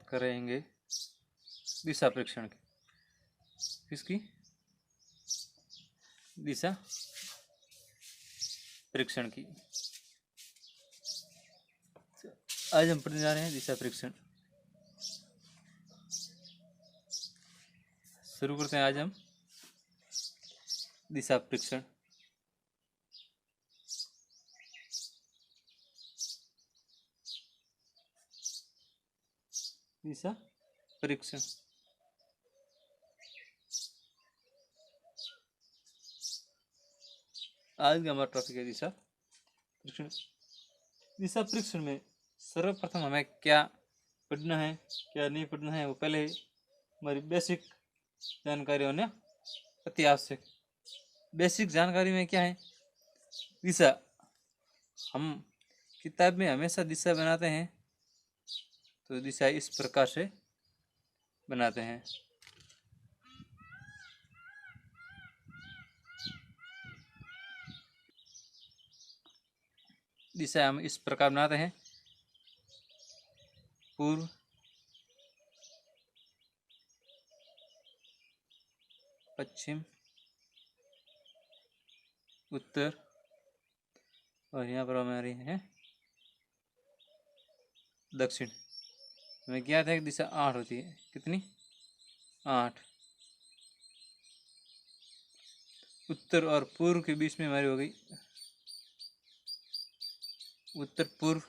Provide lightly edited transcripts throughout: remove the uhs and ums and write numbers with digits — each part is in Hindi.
करेंगे दिशा परीक्षण की। किसकी? दिशा परीक्षण की। आज हम पढ़ने जा रहे हैं दिशा परीक्षण। शुरू करते हैं आज हम दिशा परीक्षण। दिशा परीक्षण आज का हमारा टॉपिक है दिशा परीक्षण। दिशा परीक्षण में सर्वप्रथम हमें क्या पढ़ना है क्या नहीं पढ़ना है वो पहले हमारी बेसिक जानकारी होना अति आवश्यक। बेसिक जानकारी में क्या है? दिशा। हम किताब में हमेशा दिशा बनाते हैं तो दिशा इस प्रकार से बनाते हैं। दिशा हम इस प्रकार बनाते हैं: पूर्व, पश्चिम, उत्तर, और यहाँ पर हमारी है दक्षिण। हमें ज्ञात है कि दिशा 8 होती है। कितनी? 8। उत्तर और पूर्व के बीच में हमारी हो गई उत्तर पूर्व।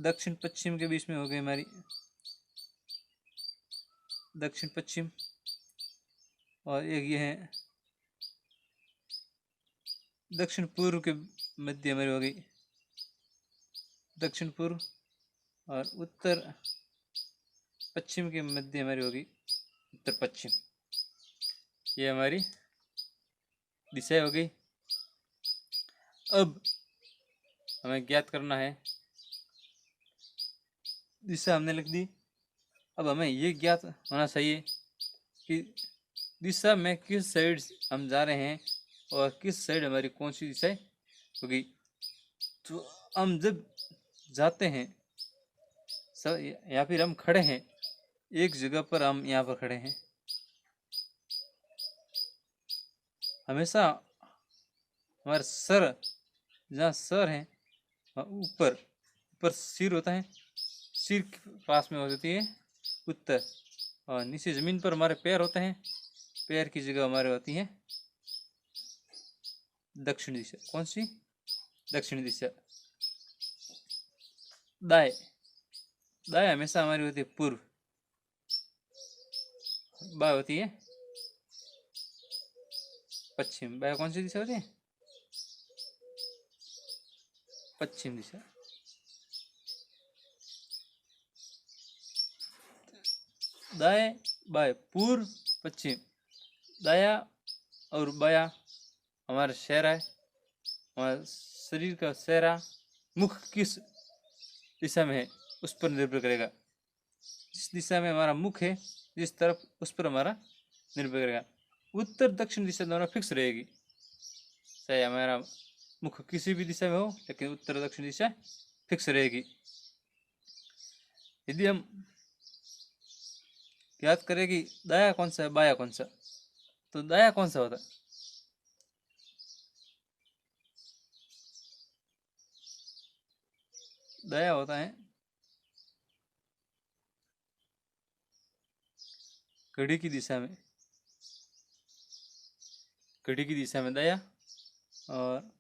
दक्षिण पश्चिम के बीच में हो गई हमारी दक्षिण पश्चिम। और एक ये है दक्षिण पूर्व के मध्य हमारी हो गई दक्षिण पूर्व। और उत्तर पश्चिम के मध्य हमारी होगी उत्तर पश्चिम। ये हमारी दिशा हो गई। अब हमें ज्ञात करना है, दिशा हमने लिख दी। अब हमें ये ज्ञात होना चाहिए कि दिशा में किस साइड हम जा रहे हैं और किस साइड हमारी कौन सी दिशा होगी। तो हम जब जाते हैं या फिर हम खड़े हैं एक जगह पर, हम यहाँ पर खड़े हैं, हमेशा हमारे सर, जहाँ सर है ऊपर ऊपर सिर होता है, सिर के पास में होती है उत्तर। और नीचे जमीन पर हमारे पैर होते हैं, पैर की जगह हमारे होती है दक्षिण दिशा। कौन सी? दक्षिण दिशा। दाएं, दाएं हमेशा हमारी होती है पूर्व। बाएं होती है पश्चिम। बाएं कौन सी दिशा होती है? पश्चिम दिशा। दाएं बाएं, पूर्व पश्चिम। दाया और बाया हमारा चेहरा है, हमारे शरीर का चेहरा, मुख किस दिशा में है उस पर निर्भर करेगा। जिस दिशा में हमारा मुख है, जिस तरफ, उस पर हमारा निर्भर करेगा। उत्तर दक्षिण दिशा दोनों फिक्स रहेगी, चाहे हमारा मुख किसी भी दिशा में हो, लेकिन उत्तर दक्षिण दिशा फिक्स रहेगी। यदि हम याद करें कि दाया कौन सा है बाया कौन सा, तो दाया कौन सा होता है? दाया होता है घड़ी की दिशा में, घड़ी की दिशा में दाया। और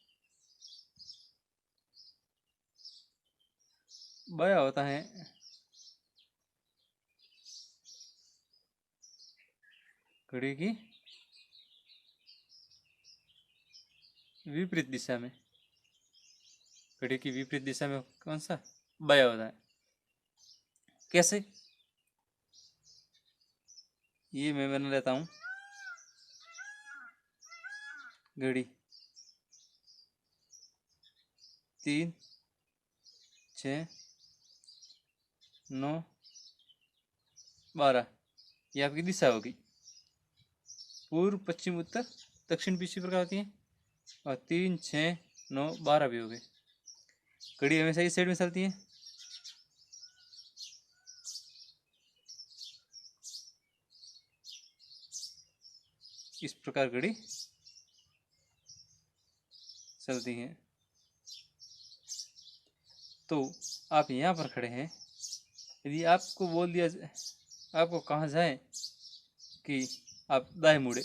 बाया होता है घड़ी की विपरीत दिशा में। घड़ी की विपरीत दिशा में कौन सा? बाया होता है। कैसे? ये मैं बना लेता हूँ। घड़ी 3, 6, 9, 12 ये आपकी दिशा होगी। पूर्व पश्चिम उत्तर दक्षिण भी इसी प्रकार होती है। और 3, 6, 9, 12 भी हो गए। घड़ी हमेशा इस साइड में चलती है। इस प्रकार घड़ी चलती है। तो आप यहाँ पर खड़े हैं, यदि आपको बोल दिया आपको कहा जाए कि आप दाएं मुड़े,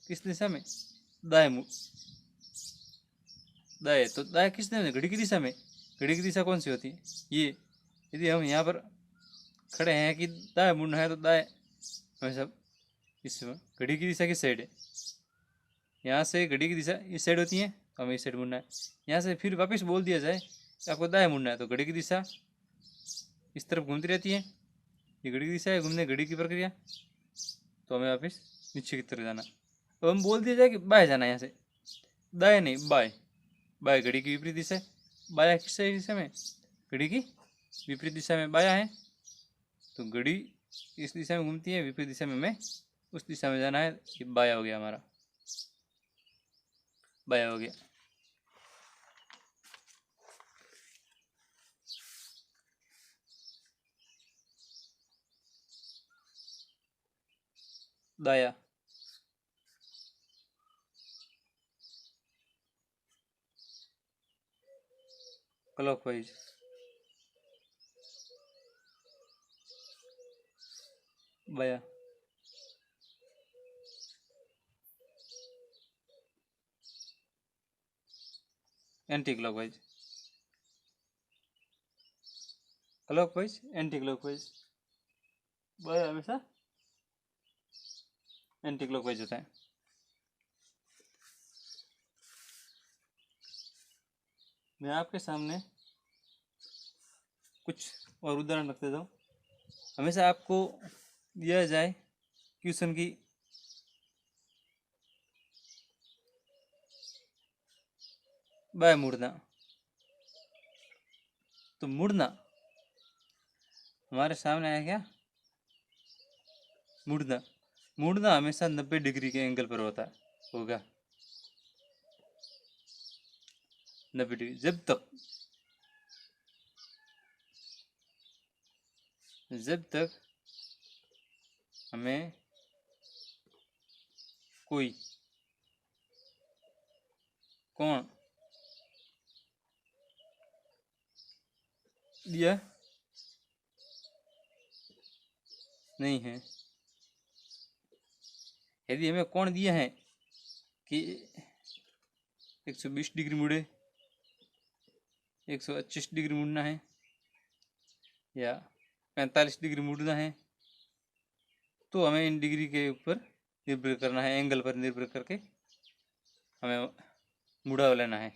किस दिशा में? दाएं दाएं, तो दाएं किस दिशा में? घड़ी की दिशा में। घड़ी की दिशा कौन सी होती है? ये। यदि हम यहाँ पर खड़े हैं कि दाएं मुड़ना है, तो दाएं हमेशा इस घड़ी की दिशा किस साइड है? यहाँ से घड़ी की दिशा इस साइड होती है, तो हमें इस साइड मुड़ना है। यहाँ से फिर वापस बोल दिया जाए कि आपको दाएं मुड़ना है, तो घड़ी की दिशा इस तरफ घूमती रहती है, ये घड़ी की दिशा है घूमने घड़ी की प्रक्रिया, तो हमें वापस नीचे की तरफ जाना। तो हम बोल दिया जाए कि बाएं जाना है, यहाँ से दाएं नहीं बाएं, बाएं घड़ी की विपरीत दिशा है। बायां किस दिशा में? घड़ी की विपरीत दिशा में बायां है, तो घड़ी इस दिशा में घूमती है, विपरीत दिशा में हमें उस दिशा में जाना है। ये बायां हो गया, हमारा बायां हो गया। दाया, क्लॉकवाइज, बाया, anti clockwise, clockwise, anti clockwise. बाया हमेशा एंटी क्लॉकवाइज होता है। मैं आपके सामने कुछ और उदाहरण रख देता हूँ। हमेशा आपको दिया जाए क्वेश्चन की बाएं मुड़ना, तो मुड़ना हमारे सामने आया क्या? मुड़ना, मुड़ना हमेशा 90 डिग्री के एंगल पर होता है, होगा 90 डिग्री। जब तक हमें कोई कोण दिया नहीं है, यदि हमें कोण दिया है कि 120 डिग्री मुड़े, 125 डिग्री मुड़ना है, या 45 डिग्री मुड़ना है, तो हमें इन डिग्री के ऊपर निर्भर करना है, एंगल पर निर्भर करके हमें मुड़ा लेना है।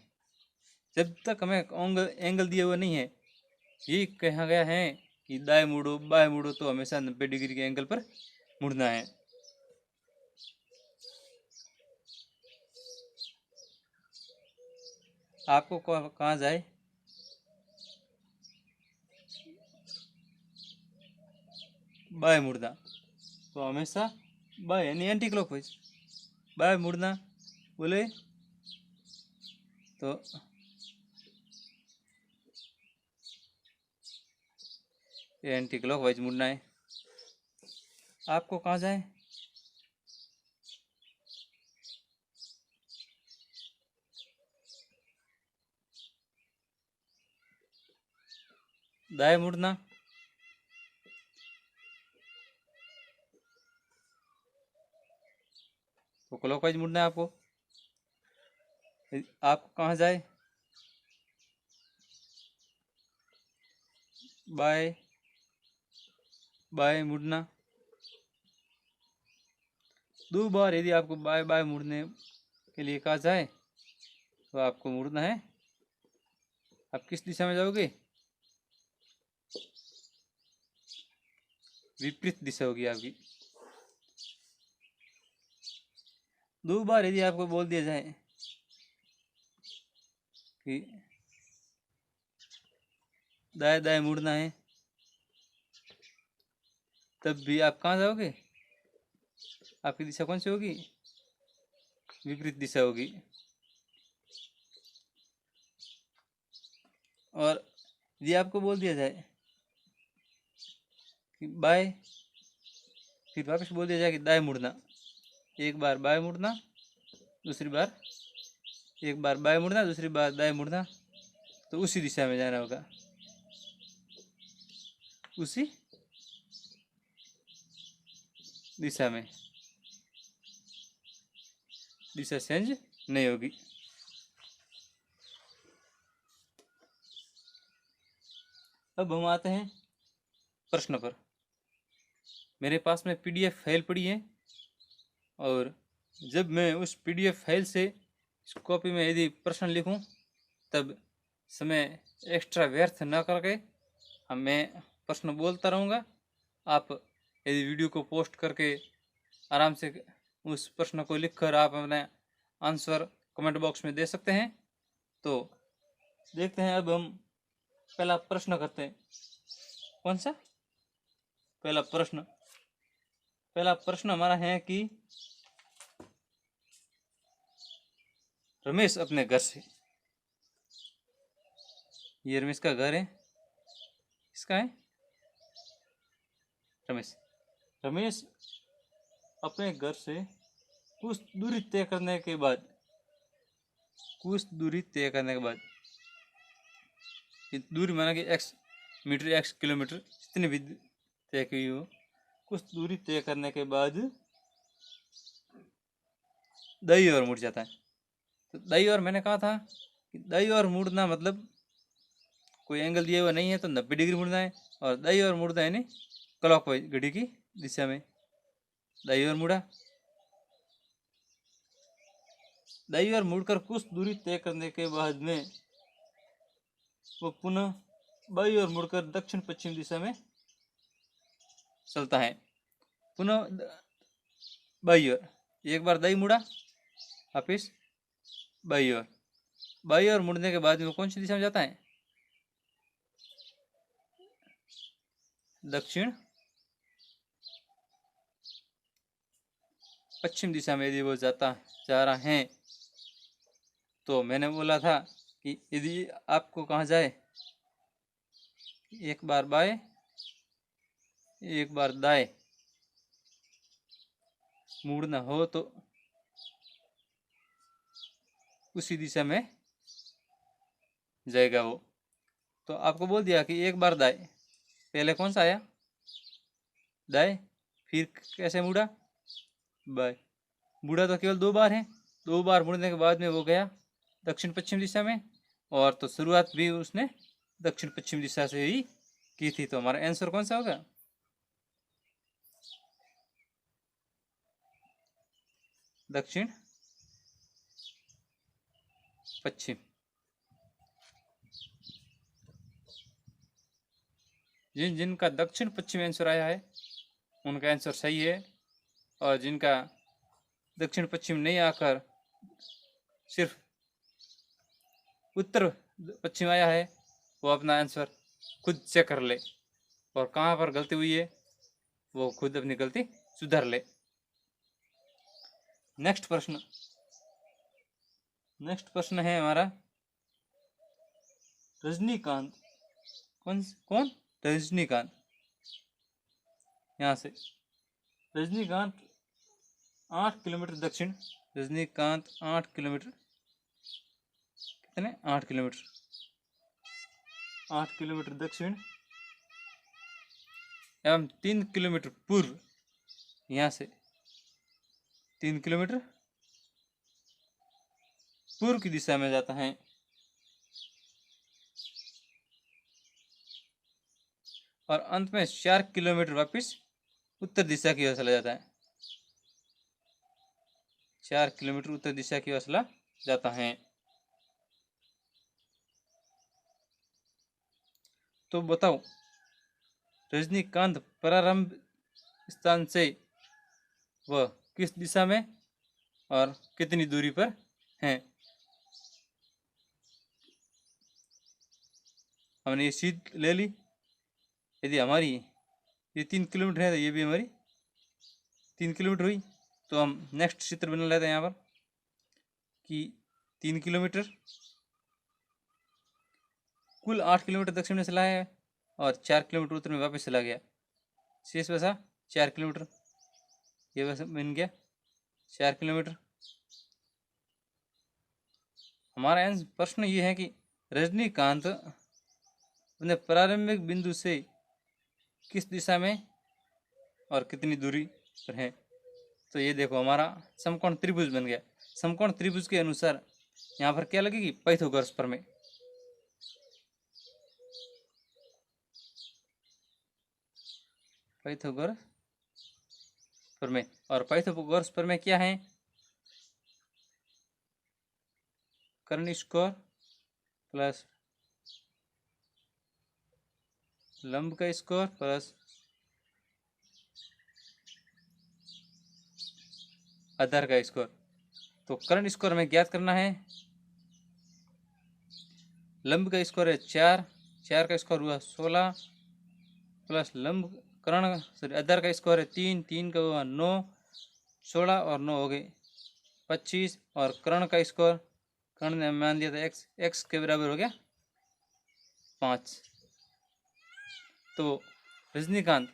जब तक हमें एंगल दिया हुआ नहीं है, ये कहा गया है कि दाएं मुड़ो बाएं मुड़ो, तो हमेशा 90 डिग्री के एंगल पर मुड़ना है। आपको कहा जाए बाएं मुड़ना, तो हमेशा बाएं यानी एंटी क्लॉकवाइज बाएं मुड़ना बोले, तो एंटी क्लॉकवाइज मुड़ना है। आपको कहा जाए दाएं मुड़ना, तो क्लॉकवाइज मुड़ना है आपको। आपको कहा जाए बाएं बाएं मुड़ना, 2 बार यदि आपको बाएं बाएं मुड़ने के लिए कहा जाए, तो आपको मुड़ना है। आप किस दिशा में जाओगे? विपरीत दिशा होगी आपकी। 2 बार यदि आपको बोल दिया जाए कि दाएं दाएं मुड़ना है, तब भी आप कहाँ जाओगे? आपकी दिशा कौन सी होगी? विपरीत दिशा होगी। और यदि आपको बोल दिया जाए कि बाएं, फिर वापस बोल दिया जाए कि दाएं मुड़ना, एक बार बाएं मुड़ना, दूसरी बार एक बार बाएं मुड़ना, दूसरी बार दाएं मुड़ना, तो उसी दिशा में जाना होगा, उसी दिशा में, दिशा चेंज नहीं होगी। अब हम आते हैं प्रश्न पर। मेरे पास में पीडीएफ फाइल पड़ी है, और जब मैं उस पीडीएफ फाइल से इस कॉपी में यदि प्रश्न लिखूं, तब समय एक्स्ट्रा व्यर्थ न करके मैं प्रश्न बोलता रहूँगा। आप यदि वीडियो को पोस्ट करके आराम से उस प्रश्न को लिखकर आप अपना आंसर कमेंट बॉक्स में दे सकते हैं। तो देखते हैं, अब हम पहला प्रश्न करते हैं। कौन सा पहला प्रश्न? पहला प्रश्न हमारा है कि रमेश अपने घर से, ये रमेश का घर है, इसका है रमेश अपने घर से कुछ दूरी तय करने के बाद, दूरी माना कि x मीटर, x किलोमीटर, जितनी भी तय की हो, कुछ दूरी तय करने के बाद दाईं ओर मुड़ जाता है। तो दाईं ओर मैंने कहा था कि दाईं ओर मुड़ना मतलब कोई एंगल दिया हुआ नहीं है, तो 90 डिग्री मुड़ना है, और दाईं ओर मुड़ना है नहीं, क्लॉकवाइज घड़ी की दिशा में दाईं ओर मुड़ा। दाईं ओर मुड़कर कुछ दूरी तय करने के बाद में वो पुनः बाईं ओर मुड़कर दक्षिण पश्चिम दिशा में चलता है। पुनः बाईं ओर, एक बार दाईं मुड़ा, वापिस बाईं ओर, बाईं ओर मुड़ने के बाद में वो कौन सी दिशा में जाता है? दक्षिण पश्चिम दिशा में यदि वो जा रहा है, तो मैंने बोला था कि यदि आपको कहाँ जाए, एक बार बाएं एक बार दाएं मुड़ना हो, तो उसी दिशा में जाएगा वो। तो आपको बोल दिया कि एक बार दाएं, पहले कौन सा आया? दाएं, फिर कैसे मुड़ा? बाएं। मुड़ा तो केवल 2 बार है, 2 बार मुड़ने के बाद में वो गया दक्षिण पश्चिम दिशा में, और तो शुरुआत भी उसने दक्षिण पश्चिम दिशा से ही की थी। तो हमारा आंसर कौन सा होगा? दक्षिण पश्चिम। जिनका दक्षिण पश्चिम आंसर आया है उनका आंसर सही है, और जिनका दक्षिण पश्चिम नहीं आकर सिर्फ उत्तर पश्चिम आया है, वो अपना आंसर खुद चेक कर ले, और कहाँ पर गलती हुई है वो खुद अपनी गलती सुधार ले। नेक्स्ट प्रश्न है हमारा रजनीकांत। कौन? रजनीकांत। यहाँ से रजनीकांत 8 किलोमीटर दक्षिण, रजनीकांत 8 किलोमीटर, कितने? 8 किलोमीटर, 8 किलोमीटर दक्षिण एवं 3 किलोमीटर पूर्व, यहाँ से 3 किलोमीटर पूर्व की दिशा में जाता है, और अंत में 4 किलोमीटर वापस उत्तर दिशा की ओर चला जाता है। 4 किलोमीटर उत्तर दिशा की ओर चला जाता है। तो बताओ, रजनीकांत प्रारंभ स्थान से वह किस दिशा में और कितनी दूरी पर है? हमने ये सीट ले ली। यदि हमारी ये 3 किलोमीटर है, तो ये भी हमारी 3 किलोमीटर हुई। तो हम नेक्स्ट चित्र बना लेते हैं यहाँ पर कि 3 किलोमीटर, कुल 8 किलोमीटर दक्षिण में चला है, और 4 किलोमीटर उत्तर में वापस चला गया, शेष बचा 4 किलोमीटर। ये बस बन गया 4 किलोमीटर। हमारा प्रश्न ये है कि रजनीकांत अपने प्रारंभिक बिंदु से किस दिशा में और कितनी दूरी पर है। तो ये देखो हमारा समकोण त्रिभुज बन गया। समकोण त्रिभुज के अनुसार यहाँ पर क्या लगेगी, पाइथागोरस प्रमेय। पाइथागोरस प्रमेय, और पाइथागोरस प्रमेय क्या है, कर्ण स्क्वायर प्लस लंब का स्क्वायर प्लस आधार का स्क्वायर। तो कर्ण स्क्वायर में ज्ञात करना है, लंब का स्क्वायर है 4, 4 का स्क्वायर हुआ 16 प्लस लंब कर्ण सॉरी आधार का स्क्वायर है 3, 3 का हुआ 9, 16 और 9 हो गए 25, और कर्ण का स्क्वायर कर्ण ने मान दिया था x, x के बराबर हो गया 5। तो रजनीकांत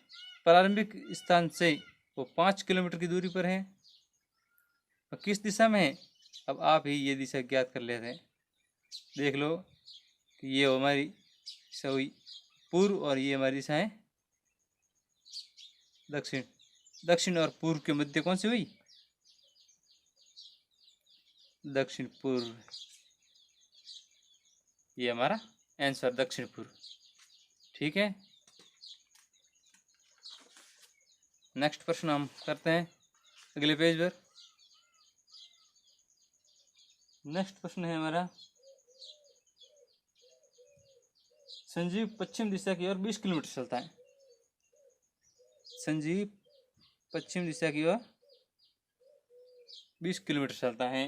प्रारंभिक स्थान से वो 5 किलोमीटर की दूरी पर है, और किस दिशा में है, अब आप ही ये दिशा ज्ञात कर लेते हैं। देख लो कि ये हमारी दिशा हुई पूर्व और ये हमारी दिशा है दक्षिण। दक्षिण और पूर्व के मध्य कौन सी हुई, दक्षिण पूर्व। ये हमारा आंसर दक्षिण पूर्व। ठीक है, नेक्स्ट प्रश्न हम करते हैं अगले पेज पर। नेक्स्ट प्रश्न है हमारा, संजीव पश्चिम दिशा की ओर 20 किलोमीटर चलता है। संजीव पश्चिम दिशा की ओर 20 किलोमीटर चलता है।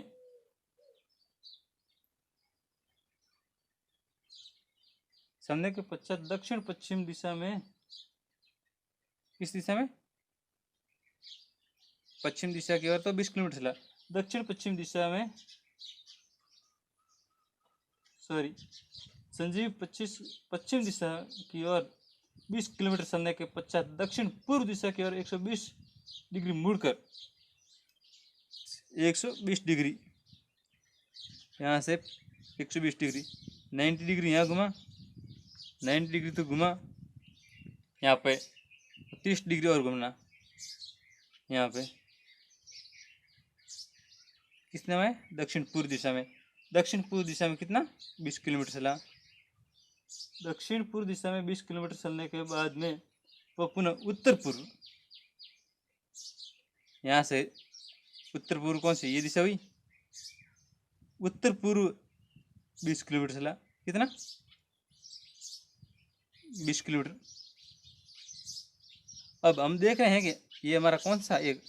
चलने के पश्चात दक्षिण पश्चिम दिशा में, किस दिशा में, पश्चिम दिशा की ओर तो 20 किलोमीटर चला, दक्षिण पश्चिम दिशा में संजीव पश्चिम दिशा की ओर 20 किलोमीटर चलने के पश्चात दक्षिण पूर्व दिशा की ओर 120 डिग्री मुड़कर 120 डिग्री, यहाँ से 120 डिग्री 90 डिग्री यहाँ घुमा, 90 डिग्री तो घुमा, यहाँ पे 30 डिग्री और घूमना, यहाँ पे किस में, दक्षिण पूर्व दिशा में। दक्षिण पूर्व दिशा में कितना, 20 किलोमीटर चला। दक्षिण पूर्व दिशा में 20 किलोमीटर चलने के बाद में वह पुनः उत्तर पूर्व, यहाँ से उत्तर पूर्व कौन सी, ये दिशा हुई, उत्तर पूर्व 20 किलोमीटर चला, कितना, 20 किलोमीटर। अब हम देख रहे हैं कि ये हमारा कौन सा एक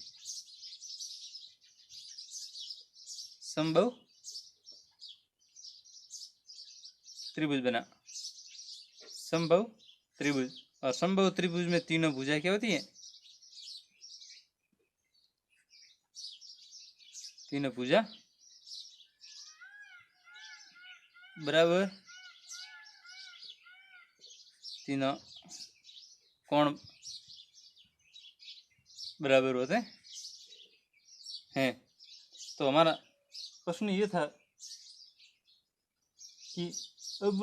संभव त्रिभुज बना, संभव त्रिभुज। और संभव त्रिभुज में तीनों भुजाएं क्या होती हैं, तीनों भुजा बराबर, तीनों कोण बराबर होते हैं। तो हमारा प्रश्न ये था कि अब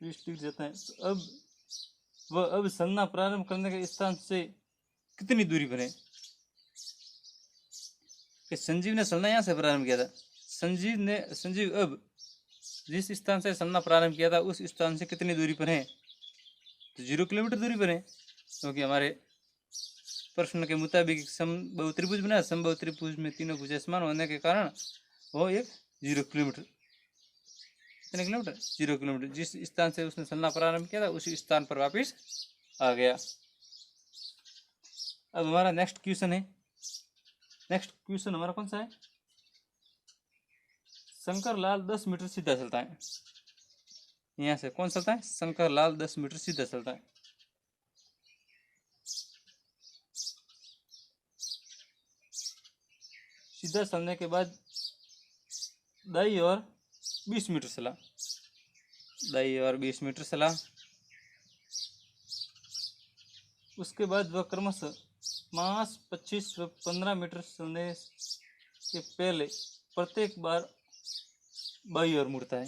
20 डिग्री जाता है, तो अब वह अब चलना प्रारंभ करने के स्थान से कितनी दूरी पर है। कि संजीव ने चलना यहाँ से प्रारंभ किया था, संजीव अब जिस स्थान से चलना प्रारंभ किया था उस स्थान से कितनी दूरी पर है, तो 0 किलोमीटर दूरी पर है, क्योंकि हमारे प्रश्न के मुताबिक समबाहु त्रिभुज बना, समबाहु त्रिभुज में तीनों भुजाएं समान होने के कारण वो एक 0 किलोमीटर, कितने किलोमीटर, 0 किलोमीटर, जिस स्थान से उसने चलना प्रारंभ किया था उसी स्थान पर वापस आ गया। अब हमारा नेक्स्ट क्वेश्चन है, नेक्स्ट क्वेश्चन हमारा कौन सा है, शंकर लाल 10 मीटर सीधा चलता है। यहाँ से कौन चलता है, शंकर लाल 10 मीटर सीधा चलता है। सीधा चलने के बाद दाई और 20 मीटर चला, दाई और 20 मीटर चला। उसके बाद वह क्रमशः 5, 25 व 15 मीटर चलने के पहले प्रत्येक बार बाईं ओर मुड़ता है।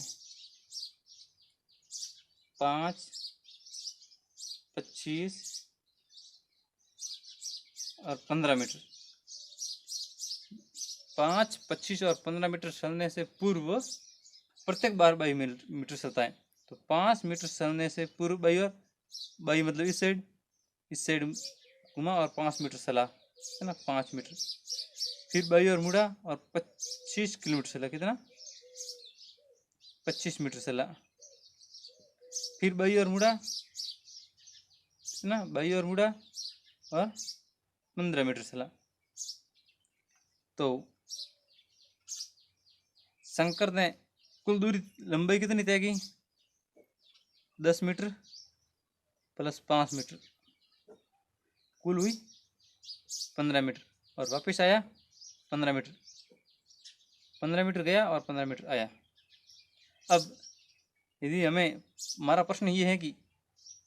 5, 25 और 15 मीटर। 5, 25 और 15 मीटर चलने से पूर्व प्रत्येक बार 22 मीटर चलता है। तो 5 मीटर चलने से पूर्व बाई और बाई मतलब इस साइड घुमा और 5 मीटर चला, है ना, 5 मीटर। फिर बाई और मुड़ा और 25 किलोमीटर चला। कितना? 25 मीटर चला। फिर बाई और मुड़ा, ना, बाई और मुड़ा और 15 मीटर चला। तो शंकर ने कुल दूरी लंबाई कितनी तय की? 10 मीटर प्लस 5 मीटर, कुल हुई 15 मीटर। और वापस आया 15 मीटर, 15 मीटर गया और 15 मीटर आया। अब यदि हमें, हमारा प्रश्न ये है कि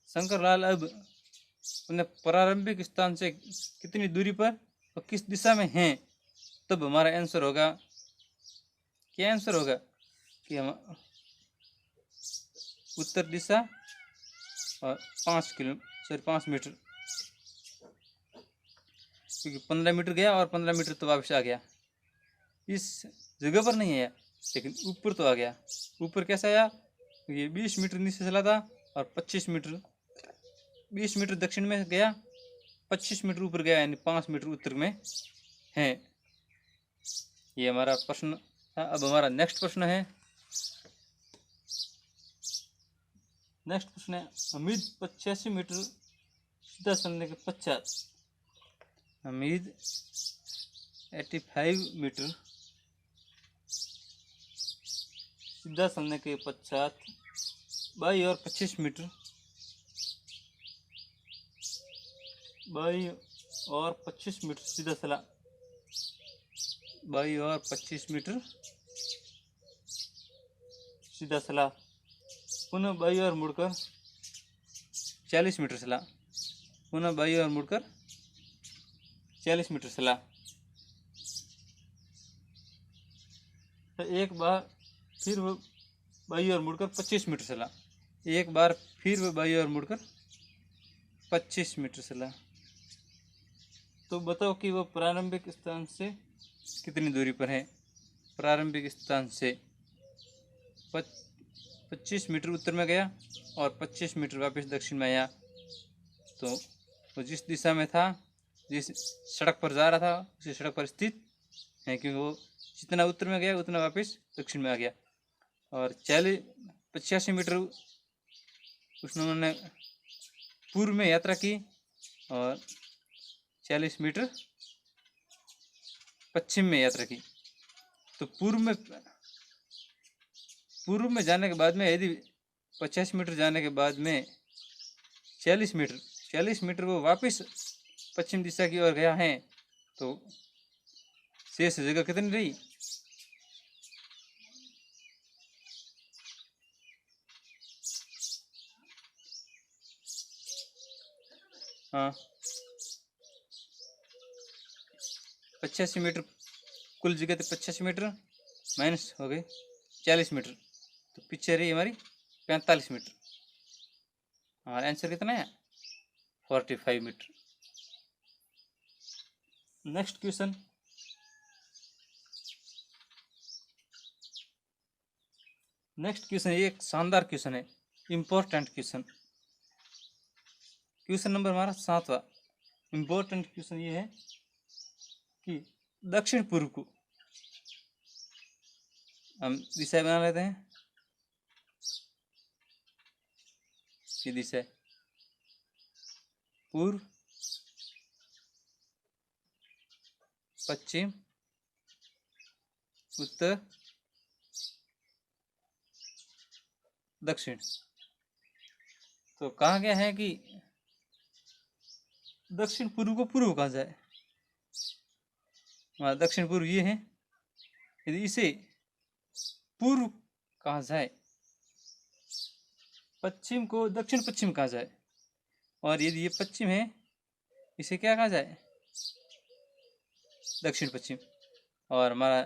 शंकरलाल अब उन्हें प्रारंभिक स्थान से कितनी दूरी पर और किस दिशा में हैं, तब हमारा आंसर होगा, क्या आंसर होगा कि हम उत्तर दिशा और 5 मीटर, क्योंकि 15 मीटर गया और 15 मीटर तो वापस आ गया। इस जगह पर नहीं आया लेकिन ऊपर तो आ गया। ऊपर कैसे आया? ये 20 मीटर नीचे चला था और 20 मीटर दक्षिण में गया, 25 मीटर ऊपर गया, यानी 5 मीटर उत्तर में है। ये हमारा प्रश्न था। अब हमारा नेक्स्ट प्रश्न है हमीद 85 मीटर सीधा चलने के पश्चात, हमीद 85 मीटर सीधा चलने के पश्चात बाई और 25 मीटर, बाई और 25 मीटर सीधा चला। बाई और 25 मीटर सीधा चला। पुनः बाई और मुड़कर 40 मीटर चला। पुनः बाई और मुड़कर 40 मीटर चला। तो एक बार फिर वो बाई और मुड़कर 25 मीटर चला। एक बार फिर वो बाई और मुड़कर 25 मीटर चला। तो बताओ कि वो प्रारंभिक स्थान से कितनी दूरी पर है? प्रारंभिक स्थान से 25 मीटर उत्तर में गया और 25 मीटर वापस दक्षिण में आया। तो वो जिस दिशा में था, जिस सड़क पर जा रहा था, उसी सड़क पर स्थित है, क्योंकि वो जितना उत्तर में गया उतना वापस दक्षिण में आ गया। और 85 मीटर उन्होंने पूर्व में यात्रा की और 40 मीटर पश्चिम में यात्रा की। तो पूर्व में जाने के बाद में, यदि 50 मीटर जाने के बाद में 40 मीटर वो वापस पश्चिम दिशा की ओर गया है, तो शेष जगह कितनी रही? हाँ, 85 मीटर, कुल जगह तो 85 मीटर माइनस हो गई 40 मीटर, तो पीछे रही हमारी 45 मीटर। हमारा आंसर कितना है? 45 मीटर। नेक्स्ट क्वेश्चन, ये एक शानदार क्वेश्चन है, इंपॉर्टेंट क्वेश्चन। क्वेश्चन नंबर हमारा 7वां। इंपॉर्टेंट क्वेश्चन ये है कि दक्षिण पूर्व को हम दिशा बना लेते हैं। ये दिशा पूर्व, पश्चिम, उत्तर, दक्षिण। तो कहा गया है कि दक्षिण पूर्व को पूर्व कहा जाए। हमारा दक्षिण पूर्व ये है, यदि इसे पूर्व कहा जाए, पश्चिम को दक्षिण पश्चिम कहा जाए, और यदि ये पश्चिम है, इसे क्या कहा जाए? दक्षिण पश्चिम। और हमारा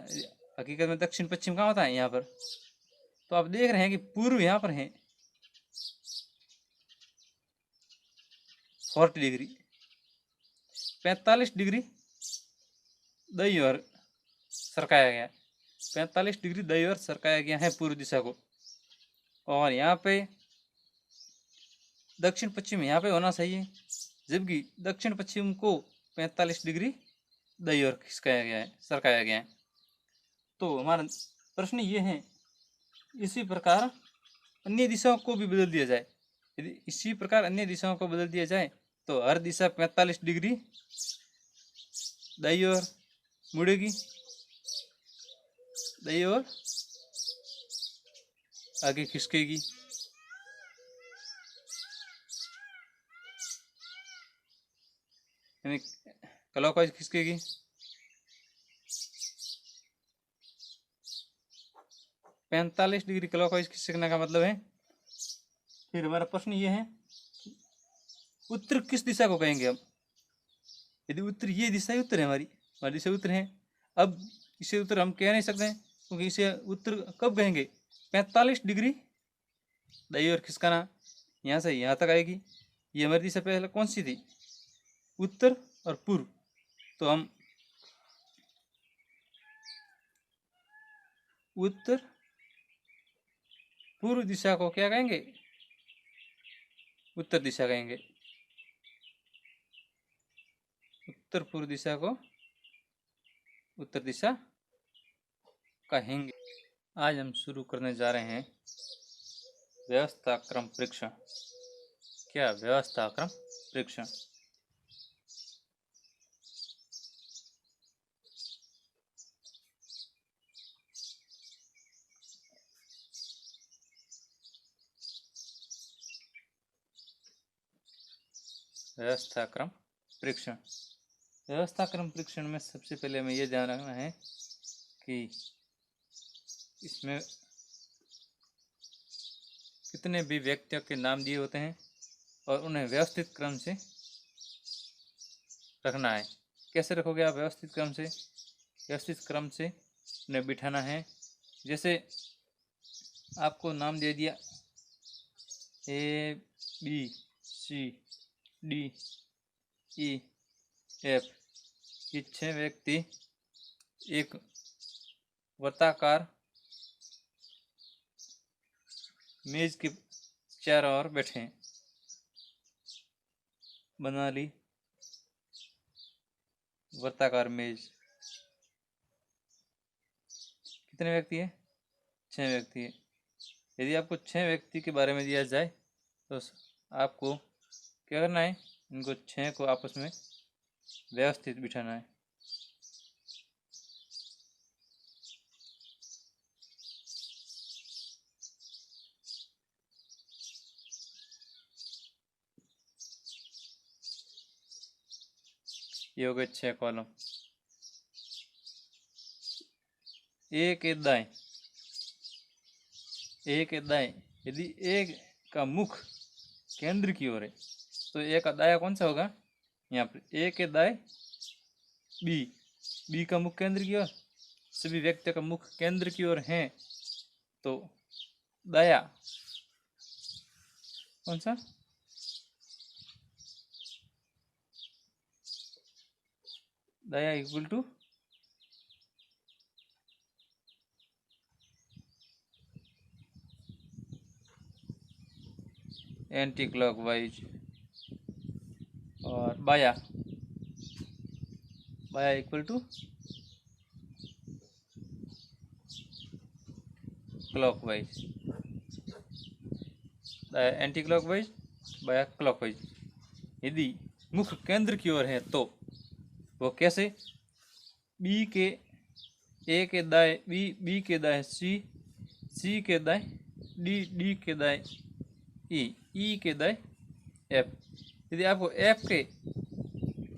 हकीकत में दक्षिण पश्चिम कहाँ होता है? यहाँ पर। तो आप देख रहे हैं कि पूर्व यहाँ पर है 40 डिग्री, 45 डिग्री दाईं ओर सरकाया गया, 45 डिग्री दाईं ओर सरकाया गया है पूर्व दिशा को। और यहाँ पे दक्षिण पश्चिम यहाँ पे होना चाहिए, जबकि दक्षिण पश्चिम को 45 डिग्री दाईं ओर खिसकाया गया है, सरकाया गया है। तो हमारा प्रश्न ये है, इसी प्रकार अन्य दिशाओं को भी बदल दिया जाए। यदि इसी प्रकार अन्य दिशाओं को बदल दिया जाए तो हर दिशा 45 डिग्री दाईं ओर मुड़ेगी, दाईं ओर आगे खिसकेगी। यानी क्लॉकवाइज खिसकेगी। 45 डिग्री क्लॉकवाइज खिसकने का मतलब है। फिर हमारा प्रश्न ये है, उत्तर किस दिशा को कहेंगे हम? यदि उत्तर, ये दिशा ही उत्तर है, हमारी दिशा उत्तर है। अब इसे उत्तर हम कह नहीं सकते हैं, क्योंकि इसे उत्तर कब कहेंगे? 45 डिग्री दाईं ओर खिसकाना, यहाँ से यहाँ तक आएगी। ये हमारी दिशा पहले कौन सी थी? उत्तर और पूर्व। तो हम उत्तर पूर्व दिशा को क्या कहेंगे? उत्तर दिशा कहेंगे। उत्तर पूर्व दिशा को उत्तर दिशा कहेंगे। आज हम शुरू करने जा रहे हैं व्यवस्था क्रम परीक्षण। क्या व्यवस्था क्रम परीक्षण? व्यवस्था क्रम परीक्षण। व्यवस्था क्रम परीक्षण में सबसे पहले हमें यह ध्यान रखना है कि इसमें कितने भी व्यक्तियों के नाम दिए होते हैं और उन्हें व्यवस्थित क्रम से रखना है। कैसे रखोगे आप व्यवस्थित क्रम से? व्यवस्थित क्रम से उन्हें बिठाना है। जैसे आपको नाम दे दिया ABCDEF, ये 6 व्यक्ति एक वर्ताकार मेज के चारों ओर बैठे हैं। बना ली वर्ताकार मेज। कितने व्यक्ति है? 6 व्यक्ति है। यदि आपको 6 व्यक्ति के बारे में दिया जाए तो आपको क्या करना है? इनको 6 को आपस में व्यवस्थित बिठाना है। ये हो गए 6 कॉलम। एक दाएं, एक दाएं। यदि एक का मुख केंद्र की ओर है तो एक का दाया कौन सा होगा? यहाँ पर एक दाएं बी का मुख केंद्र की ओर, सभी व्यक्तियों का मुख केंद्र की ओर है तो दाया कौन सा? दाया इक्वल टू एंटी क्लॉकवाइज। और बाया equal to clockwise. Anti clockwise, बाया क्लॉकवाइज। यदि मुख केंद्र की ओर है तो वो कैसे? बी के ए के दाएं बी के दाएं सी के दाएं डी के दाएं ई के दाएं एफ। यदि आपको एफ के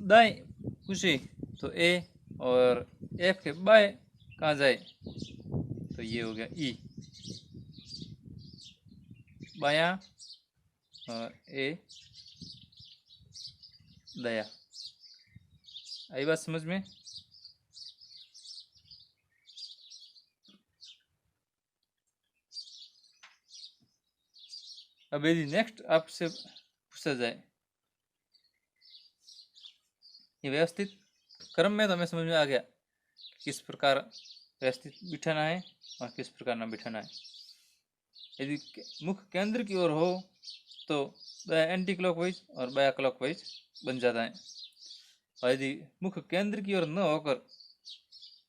दाएं पूछे तो ए, और एफ के बाएं कहाँ जाए तो ये हो गया ई, बायां और ए दाया। आई बात समझ में? अब यदि नेक्स्ट आपसे पूछा जाए ये व्यवस्थित क्रम में, तो हमें समझ में आ गया किस प्रकार व्यवस्थित बिठाना है और किस प्रकार न बिठाना है। यदि मुख केंद्र की ओर हो तो बाया एंटी क्लॉकवाइज और बाया क्लॉकवाइज बन जाता है, और यदि मुख केंद्र की ओर न होकर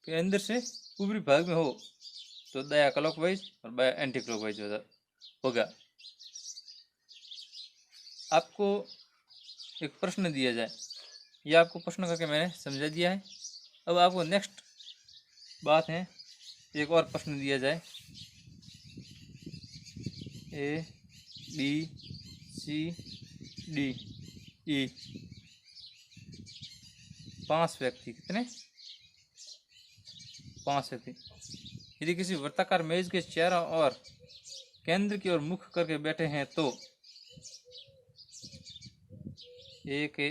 केंद्र से ऊपरी भाग में हो तो दाया क्लॉकवाइज और बाया एंटी क्लॉकवाइज होगा। आपको एक प्रश्न दिया जाए, यह आपको प्रश्न करके मैंने समझा दिया है। अब आपको नेक्स्ट बात है, एक और प्रश्न दिया जाए, ए बी सी डी ई 5 व्यक्ति, कितने? 5 व्यक्ति यदि किसी वृत्ताकार मेज के चारों ओर केंद्र की ओर मुख करके बैठे हैं तो ए के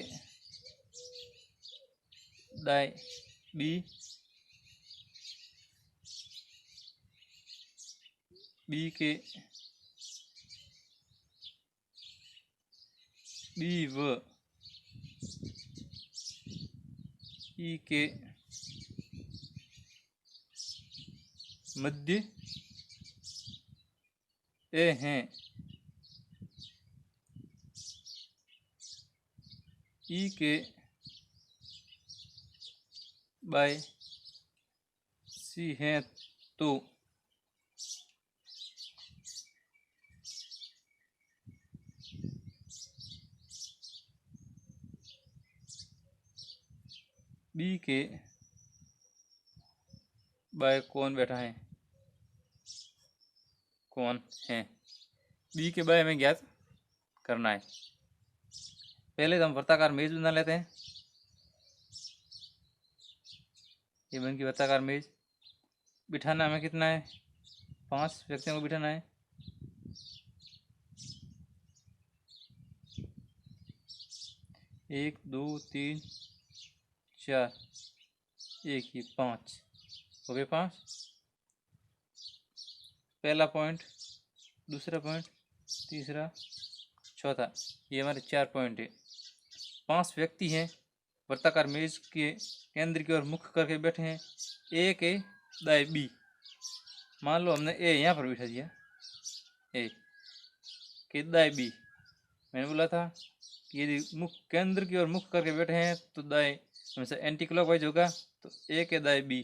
दाएं बी के बी व ई के मध्य ए हैं, ई के बाय सी हैं तो बी के बाय कौन बैठा है, कौन है? बी के बाय हमें ज्ञात करना है। पहले तो हम वृत्ताकार मेज बना लेते हैं। ये बन की वृत्ताकार मेज। बिठाना हमें कितना है? 5 व्यक्तियों को बिठाना है। एक, दो, तीन, चार, एक ही 5 हो गए। 5 पहला पॉइंट, दूसरा पॉइंट, तीसरा, चौथा, ये हमारे 4 पॉइंट है। 5 व्यक्ति हैं, वृत्ताकार मेज के केंद्र की ओर मुख करके बैठे हैं। ए के दाएं बी, मान लो हमने ए यहाँ पर बिठा दिया, ए के दाएं बी। मैंने बोला था कि यदि मुख केंद्र की ओर मुख करके बैठे हैं तो दाएं हमेशा एंटी क्लॉकवाइज होगा, तो ए के दाएं बी,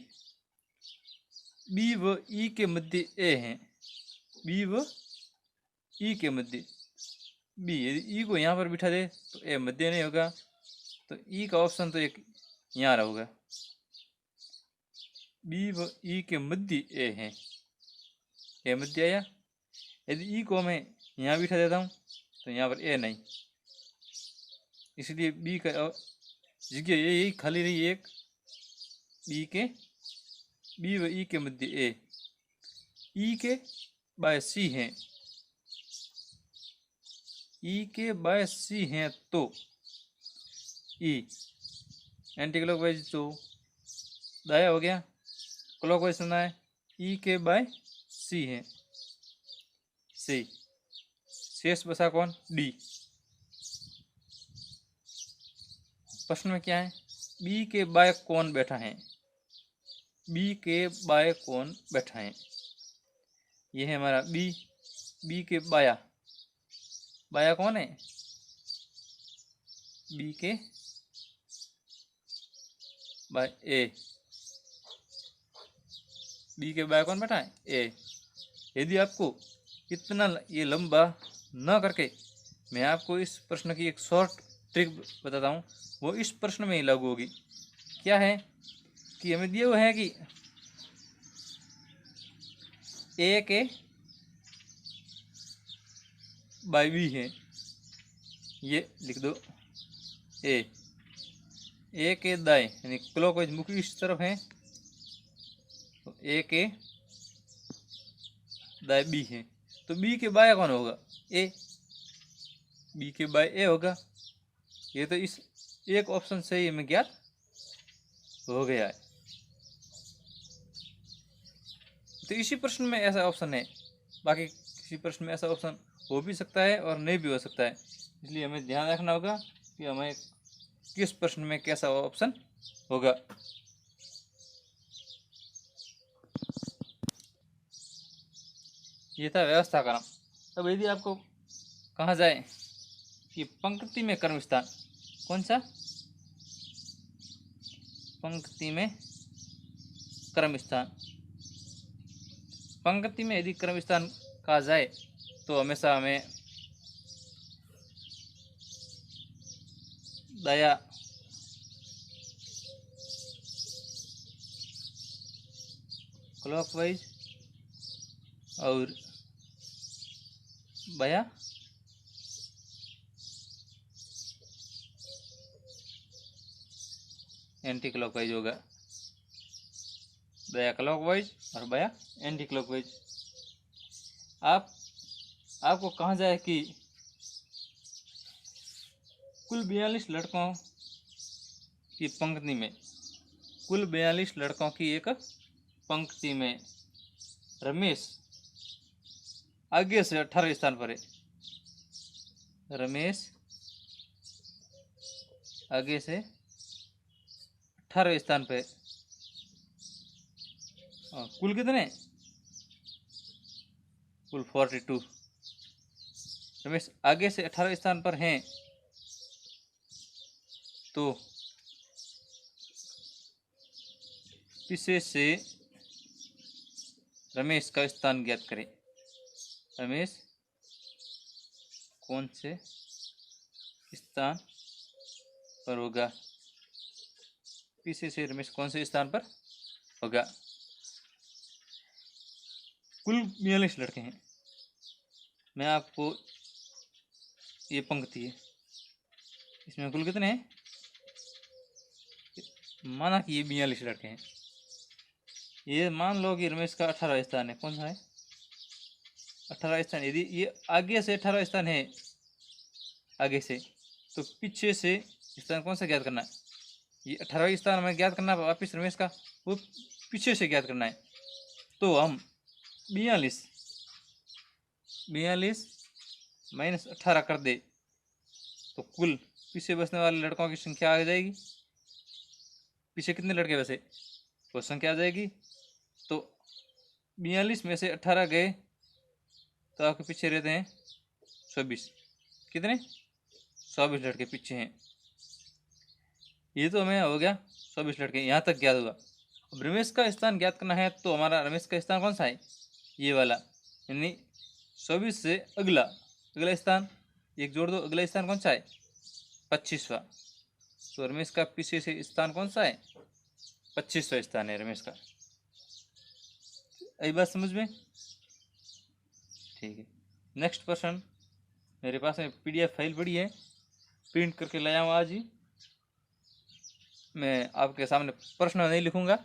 बी व ई के मध्य ए हैं, बी व ई के मध्य बी। यदि ई को यहाँ पर बिठा दे तो ए मध्य नहीं होगा, तो ई का ऑप्शन तो एक यहाँ रहेगा, बी व ई के मध्य ए है, ए मध्य आया। यदि ई को मैं यहाँ बिठा देता हूँ तो यहाँ पर ए नहीं, इसलिए बी का जगह यही खाली रही एक, बी व ई के मध्य ए, ई के बाय सी हैं, ई के बाय सी हैं तो ई एंटी क्लॉकवाइज तो दाया हो गया, क्लॉकवाइज सुना है, ई के बाय सी है, सी। शेष बचा कौन? डी। प्रश्न में क्या है? बी के बाय कौन बैठा है, बी के बाय कौन बैठा है? ये है हमारा बी, बी के बाया, बाया कौन है? बी के बाय ए, बी के बाय कौन बैठा है? ए। यदि आपको इतना ये लंबा न करके मैं आपको इस प्रश्न की एक शॉर्ट ट्रिक बताता हूँ, वो इस प्रश्न में ही लागू होगी। क्या है कि हमें दिया हुआ है कि ए के बाय बी है, ये लिख दो, ए के दाएं यानी क्लॉकवाइज मुख इस तरफ है, तो ए के दाएं बी है, तो बी के बाय कौन होगा? ए, बी के बाय ए होगा। ये तो इस एक ऑप्शन से ही हमें ज्ञात हो गया है। तो इसी प्रश्न में ऐसा ऑप्शन है, बाकी किसी प्रश्न में ऐसा ऑप्शन हो भी सकता है और नहीं भी हो सकता है, इसलिए हमें ध्यान रखना होगा कि हमें किस प्रश्न में कैसा ऑप्शन होगा। ये था व्यवस्था क्रम। अब यदि आपको कहा जाए कि पंक्ति में क्रम स्थान, कौन सा? पंक्ति में क्रम स्थान। पंक्ति में यदि क्रम स्थान कहा जाए तो हमेशा हमें दाया क्लॉकवाइज और बाया एंटी क्लॉकवाइज होगा। दाया क्लॉकवाइज और बाया एंटी क्लॉकवाइज। आपको कहा जाए कि कुल 42 लड़कों की पंक्ति में, कुल 42 लड़कों की एक पंक्ति में रमेश आगे से 18 स्थान पर है। रमेश आगे से 18 स्थान पे। कुल कितने? कुल 42। रमेश आगे से 18 स्थान पर हैं, तो पीछे से रमेश का स्थान ज्ञात करें। रमेश कौन से स्थान पर होगा? पीछे से रमेश कौन से स्थान पर होगा? कुल 42 लड़के हैं। मैं आपको, ये पंक्ति है, इसमें कुल कितने हैं? माना कि ये 42 लड़के हैं। ये मान लो कि रमेश का 18 स्थान है। कौन सा है? 18 स्थान। यदि ये आगे से 18 स्थान है, आगे से, तो पीछे से स्थान कौन सा ज्ञात करना है? ये 18 स्थान हमें ज्ञात करना है वापिस रमेश का, वो पीछे से ज्ञात करना है। तो हम 42 माइनस 18 कर दे तो कुल पीछे बसने वाले लड़कों की संख्या आ जाएगी। पीछे कितने लड़के बसे वो संख्या आ जाएगी। तो 42 में से 18 गए तो आपके पीछे रहते हैं 24। कितने? 24 लड़के पीछे हैं। ये तो हमें हो गया 24 लड़के, यहाँ तक ज्ञात हुआ। अब रमेश का स्थान ज्ञात करना है, तो हमारा रमेश का स्थान कौन सा है? ये वाला, यानी 24 से अगला स्थान एक जोड़ दो। अगला स्थान कौन सा है? 25वां। तो रमेश का पीछे से स्थान कौन सा है? 25वां स्थान है रमेश का। यही बात समझ में? ठीक है। नेक्स्ट प्रश्न, मेरे पास में PDF फाइल पड़ी है, प्रिंट करके लाया हूँ आज ही। मैं आपके सामने प्रश्न नहीं लिखूंगा,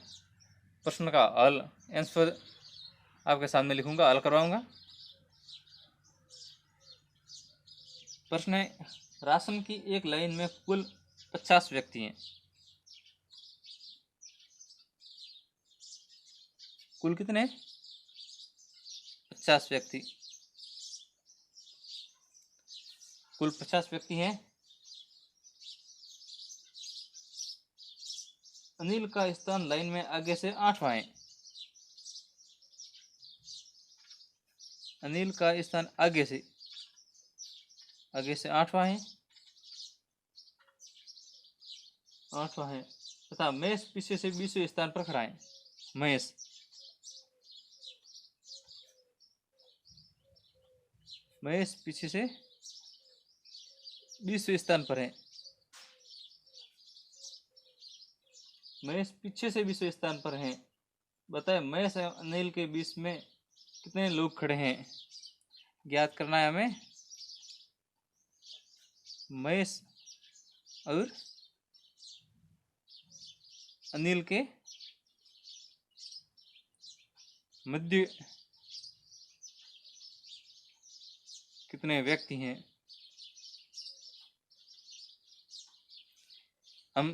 प्रश्न का हल आंसर आपके सामने लिखूंगा, हल करवाऊंगा। प्रश्न है, राशन की एक लाइन में कुल 50 व्यक्ति हैं। कुल कितने? 50 व्यक्ति। कुल 50 व्यक्ति हैं। अनिल का स्थान लाइन में आगे से 8वां है। अनिल का स्थान आगे से 8वां है, 8वां है, तथा महेश पीछे से 20वें स्थान पर खड़ा है। महेश पीछे से 20वें स्थान पर है। महेश पीछे से 20वें स्थान पर है। बताए महेश और अनिल के बीच में कितने लोग खड़े हैं, ज्ञात करना है हमें। महेश और अनिल के मध्य कितने व्यक्ति हैं। हम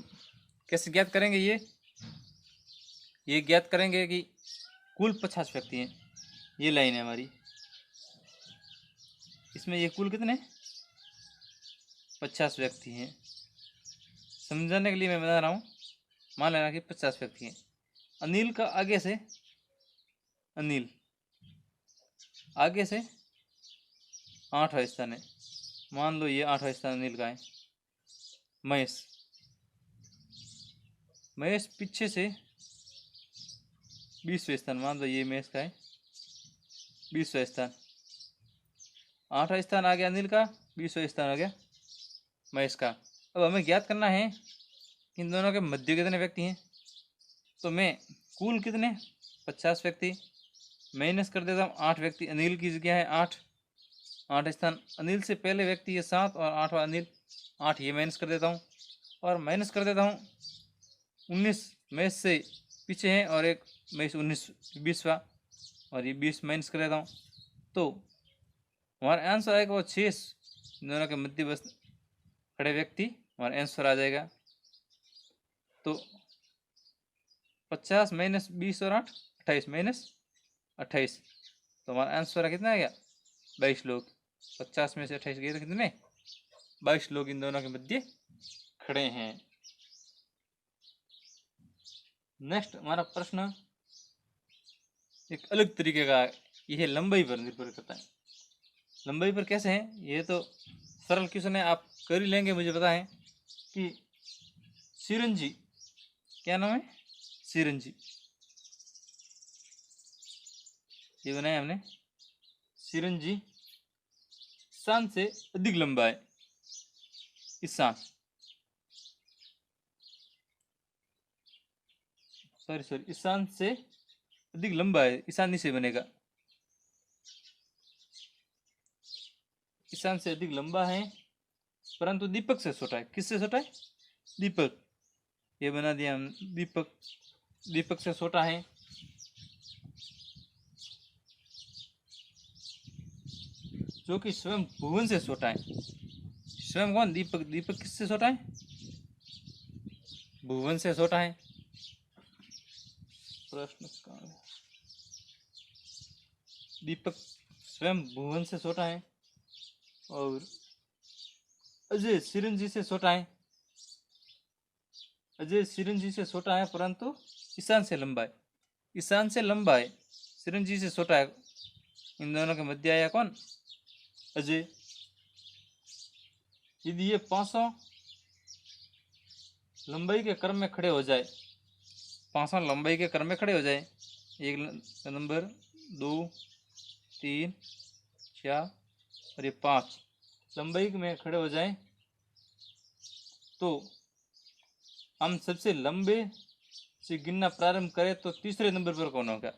कैसे ज्ञात करेंगे ये? ये ज्ञात करेंगे कि कुल 50 व्यक्ति हैं। ये लाइन है हमारी, इसमें ये कुल कितने 50 व्यक्ति हैं। समझाने के लिए मैं बता रहा हूँ। मान लेना कि 50 व्यक्ति हैं। अनिल का आगे से, अनिल आगे से 8वां स्थान है। मान लो ये 8वां स्थान अनिल का है। महेश, महेश पीछे से 20वां स्थान, मान लो ये महेश का है 20वां स्थान। 8वां स्थान आ गया अनिल का, 20वां स्थान आ गया महेश का। अब हमें ज्ञात करना है कि इन दोनों के मध्य कितने व्यक्ति हैं। तो मैं कुल कितने 50 व्यक्ति माइनस कर देता हूँ। 8 व्यक्ति अनिल की जगह है 8 स्थान अनिल से पहले व्यक्ति है 7 और 8वां अनिल, 8 ये माइनस कर देता हूँ। और माइनस कर देता हूँ 19 महेश से पीछे हैं और एक महेश 20वां, और ये 20 माइनस कर देता हूँ। तो हमारा आंसर आएगा वो 6 दोनों के मध्य बस खड़े व्यक्ति, हमारा आंसर आ जाएगा। तो 50 माइनस 20 और 8 28 माइनस 28, तो हमारा आंसर कितना आ गया 22 लोग। 50 में से 28 गए तो कितने 22 लोग इन दोनों के मध्य खड़े हैं। नेक्स्ट हमारा प्रश्न एक अलग तरीके का, यह लंबाई पर निर्भर करता है। लंबाई पर कैसे है, ये तो सरल क्वेश्चन है, आप कर ही लेंगे मुझे पता है। कि सिरंजी, क्या नाम है सिरंजी, ये बनाया हमने। सिरंजी ईशान से अधिक लंबा है। ईशान, सॉरी ईशान से अधिक लंबा है। ईशानी से बनेगा, ईशान से अधिक लंबा है परंतु दीपक से छोटा है। किससे छोटा है दीपक, ये बना दिया हम। दीपक, दीपक से छोटा है। जो कि स्वयं भुवन से छोटा है। स्वयं कौन दीपक, दीपक किससे छोटा है भुवन से छोटा है। प्रश्न दीपक स्वयं भुवन से छोटा है और अजय सिरंजी से छोटा है। अजय सिरंजी से छोटा है परंतु ईशान से लंबा है। ईशान से लंबा है, सिरंजी से छोटा है। इन दोनों के मध्य आया कौन अजय। यदि ये 500 लंबाई के क्रम में खड़े हो जाए, 500 लंबाई के क्रम में खड़े हो जाए, 1 नंबर 2 3 4 और ये 5 लंबाई में खड़े हो जाए, तो हम सबसे लंबे से गिनना प्रारंभ करें तो तीसरे नंबर पर कौन होगा।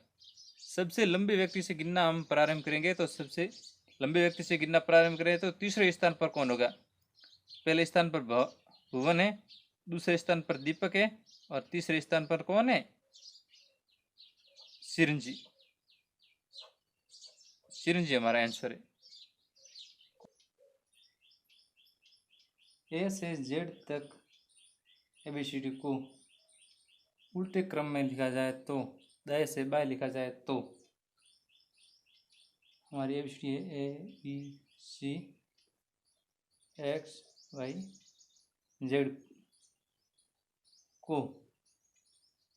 सबसे लंबे व्यक्ति से गिनना हम प्रारंभ करेंगे तो सबसे लंबे व्यक्ति से गिनना प्रारंभ करें तो तीसरे स्थान पर कौन होगा। पहले स्थान पर भुवन है, दूसरे स्थान पर दीपक है और तीसरे स्थान पर कौन है सिरंजी। सिरंजी हमारा आंसर है। ए से जेड तक एबीसीडी को उल्टे क्रम में लिखा जाए तो, दाएं से बाएं लिखा जाए तो हमारी एबीसीडी है A B C X Y Z को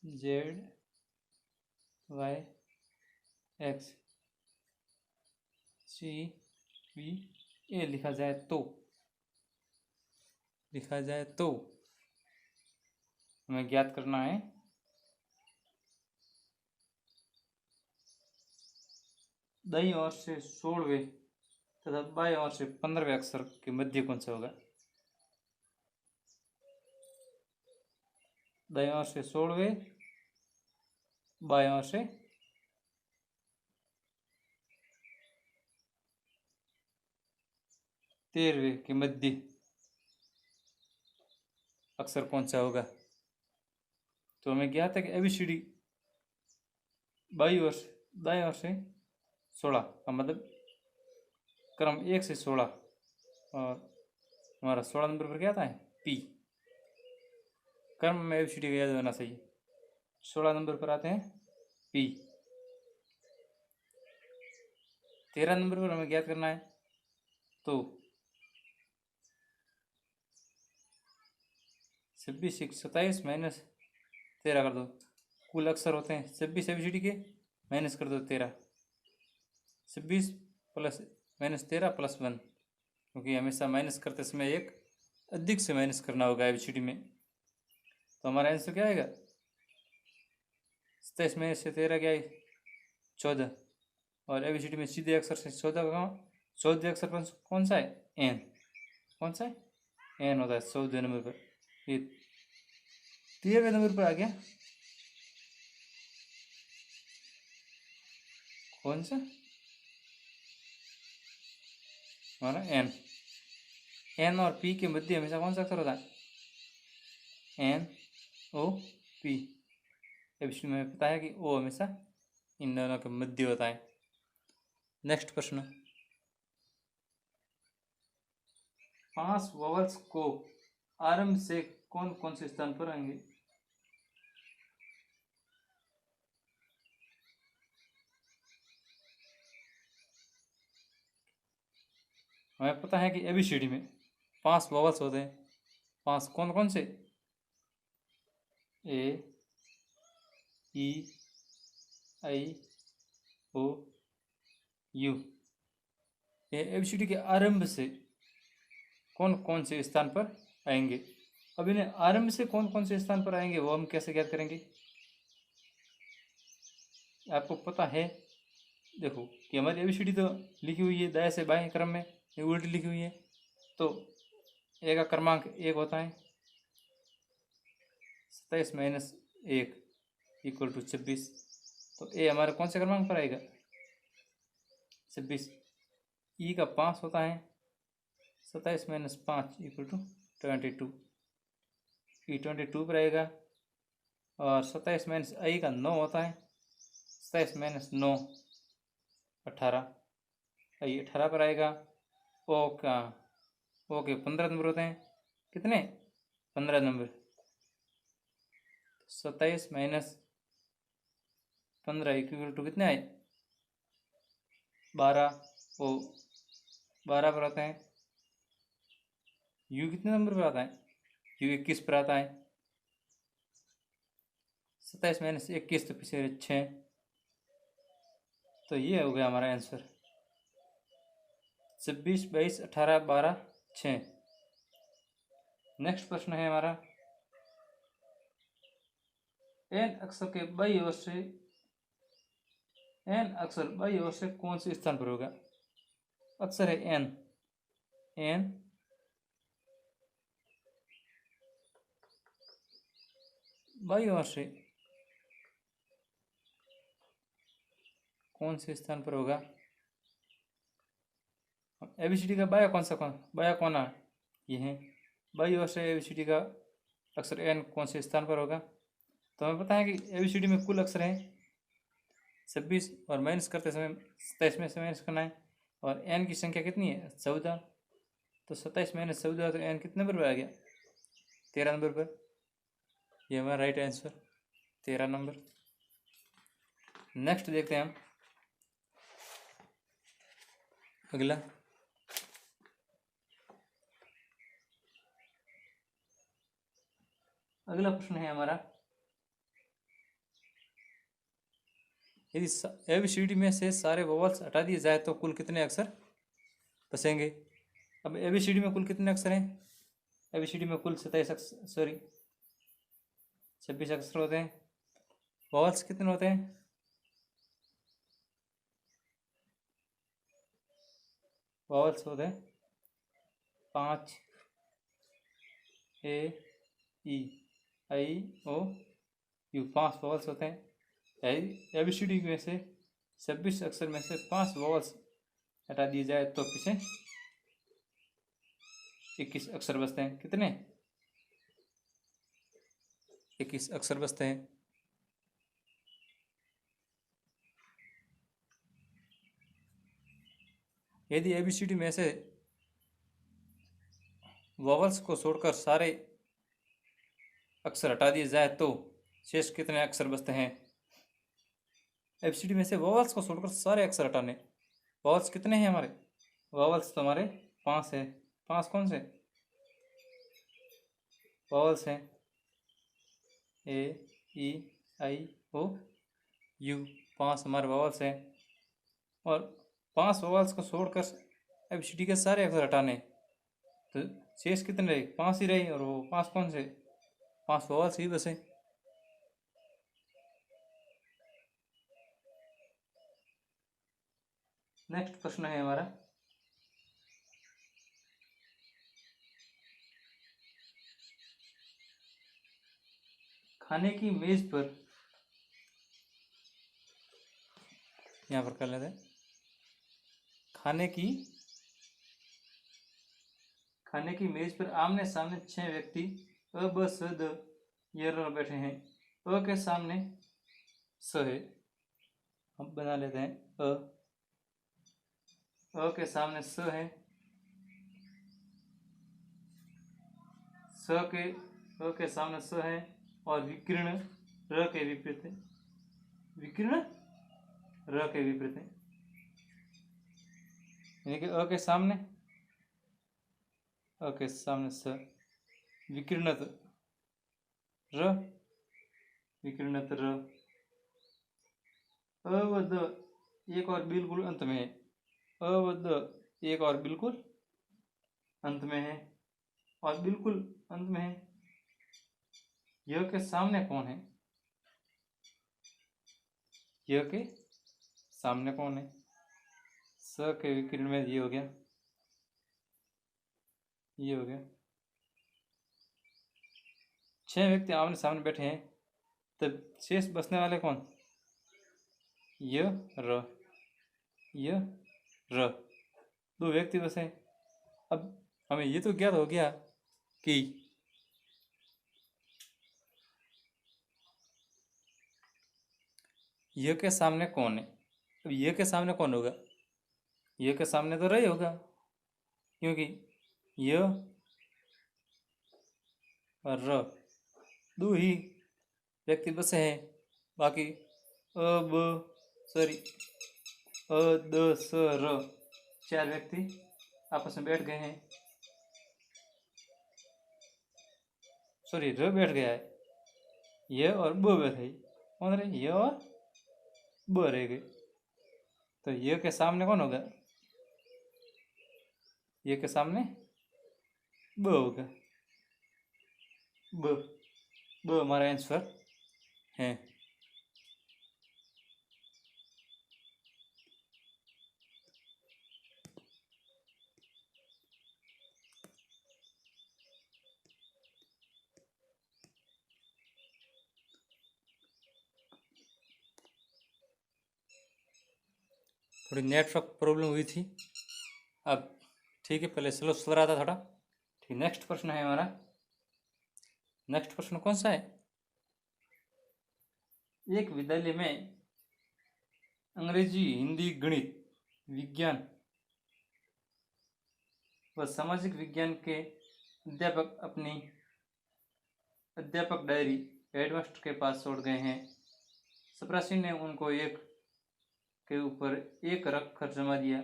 Z Y X C B A लिखा जाए तो हमें ज्ञात करना है दाईं ओर से 16वें तथा बाएं ओर से 15वें अक्षर के मध्य कौन सा होगा। दाईं ओर से 16वें, बाएं ओर से 13वें के मध्य अक्षर कौन सा होगा। तो हमें ज्ञात है कि एबीसीडी बाईं ओर से, दाएं ओर से 16 का मतलब क्रम 1 से 16 और हमारा 16 नंबर पर क्या आता है पी। क्रम में एबीसीडी का याद होना चाहिए। 16 नंबर पर आते हैं पी। 13 नंबर पर हमें ज्ञात करना है, तो 26 27 माइनस 13 कर दो। कुल अक्षर होते हैं 26 ABCD के, माइनस कर दो 13। 26 प्लस माइनस 13 प्लस 1, क्योंकि हमेशा माइनस करते समय एक अधिक से माइनस करना होगा ABCD में। तो हमारा आंसर क्या आएगा? 27 में से 13 क्या है? 14। और ABCD में सीधे अक्षर से 14 का 14 अक्षर कौन सा है? एन। कौन सा है? एन होता है 14 नंबर पर। ये 13वें नंबर पर आ गया कौन सा? हमारा एन। एन और पी के मध्य हमेशा कौन सा अक्षर होता है? N O P. ABCD में पता है कि ओ हमेशा इन दोनों के मध्य होता है। नेक्स्ट प्रश्न, 5 वॉवल्स को आरंभ से कौन कौन से स्थान पर आएंगे? हमें पता है कि ABCD में 5 वॉवल्स होते हैं। 5 कौन कौन से? ए, ई, आई, ओ, यू। ये ABCD के आरंभ से कौन कौन से स्थान पर आएंगे? अब इन्हें आरंभ से कौन कौन से स्थान पर आएंगे वो हम कैसे ज्ञात करेंगे? आपको पता है, देखो कि हमारी ABCD तो लिखी हुई है दाएं से बाएं क्रम में, ये उल्टी लिखी हुई है। तो ए का क्रमांक 1 होता है, 27 माइनस 1 इक्वल टू 26। तो ए हमारे कौन से क्रमांक पर आएगा? 26। ई का 5 होता है, 27 माइनस 5 इक्वल टू 22। ई 22 पर आएगा। और 27 माइनस आई का 9 होता है, 27 माइनस 9 18। आई 18 पर आएगा। ओ के 15 नंबर होते हैं। कितने? 15 नंबर। 27 माइनस 15 इक्वल टू कितने आए? 12। ओ 12 पर आता है। यू कितने नंबर पर आता है? यू 21 पर आता है। 27 माइनस 21 तो पीछे 6। तो ये हो गया हमारा आंसर, 26 22 18 12 6। नेक्स्ट प्रश्न है हमारा, एन अक्षर के बाई ओर से एन अक्षर बाई ओर से कौन से स्थान पर होगा? अक्षर है एन। एन बाई ओर से कौन से स्थान पर होगा? ABCD का बाया कोना ये है। बाई ओर से ABCD का अक्षर एन कौन से स्थान पर होगा? तो हमें पता है कि ABCD में कुल अक्षर हैं 26, और माइनस करते समय 27 में से माइनस करना है। और एन की संख्या कितनी है? 14। तो 27 माइनस 14, तो एन कितने नंबर पर आ गया? 13 नंबर पर। ये हमारा राइट आंसर 13 नंबर। नेक्स्ट देखते हैं हम अगला, अगला प्रश्न है हमारा, यदि ABCD में से सारे वोवल्स हटा दिए जाए तो कुल कितने अक्षर बचेंगे? अब ABCD में कुल कितने अक्षर हैं? ABCD में कुल 26 अक्षर होते हैं। वोवल्स कितने होते हैं? वोवल्स होते हैं 5, ए, ई, आई, ओ, यू। 5 वोवल्स होते हैं। ABCD में से 26 अक्षर में से 5 वोवल्स हटा दिए जाए तो पीछे 21 अक्षर बचते हैं। कितने? 21 अक्षर बचते हैं। यदि ABCD में से वोवल्स को छोड़कर सारे अक्षर हटा दिए जाए तो शेष कितने अक्षर बचते हैं? एबीसीडी में से वॉवल्स को छोड़कर सारे अक्षर हटाने। वॉवल्स कितने हैं हमारे? वॉवल्स तो हमारे 5 है। 5 कौन से वॉवल्स हैं? ए, ई, आई, ओ, यू। 5 हमारे वॉवल्स हैं। और 5 वॉवल्स को छोड़कर एबीसीडी के सारे अक्षर हटाने, तो शेष कितने रहे? 5 ही रहे। और वो 5 कौन से? 5 वॉवल्स ही बसे। नेक्स्ट प्रश्न है हमारा, खाने की मेज पर, यहाँ पर कर लेते हैं, खाने की मेज पर आमने सामने 6 व्यक्ति अ ब स द ये बैठे हैं। अ के सामने स है, हम बना लेते हैं अ के सामने स है, अ के सामने स है, और विकीर्ण र के विपरीत है। विकीर्ण र के विपरीत है, यानी कि अ के सामने स, विकीर्णत र, विकीर्णत र। अ व द एक और बिल्कुल अंत में है। अ व द एक और बिल्कुल अंत में है, और बिल्कुल अंत में है। य के सामने कौन है? य के सामने कौन है? स के विकीर्ण में ये हो गया, ये हो गया। 6 व्यक्ति आमने सामने बैठे हैं, तब शेष बचने वाले कौन? य र, य र, 2 व्यक्ति बसे। अब हमें ये तो ज्ञात हो गया कि य के सामने कौन है। अब य के सामने कौन होगा? य के सामने तो र होगा, क्योंकि य और र 2 ही व्यक्ति बसे हैं। बाकी अ द स र 4 व्यक्ति आपस में बैठ गए हैं। सॉरी, र बैठ गया है, य और ब बैठे। कौन रहे? य और ब रह गए। तो य के सामने कौन होगा? य के सामने ब होगा। ब हमारा आंसर है। थोड़ी नेटवर्क प्रॉब्लम हुई थी, अब ठीक है। पहले स्लो चल रहा था थोड़ा। ठीक, नेक्स्ट प्रश्न है हमारा। नेक्स्ट प्रश्न कौन सा है? एक विद्यालय में अंग्रेजी, हिंदी, गणित, विज्ञान व सामाजिक विज्ञान के अध्यापक अपनी अध्यापक डायरी हेडमास्टर के पास छोड़ गए हैं। चपरासी ने उनको एक के ऊपर एक रख कर जमा दिया।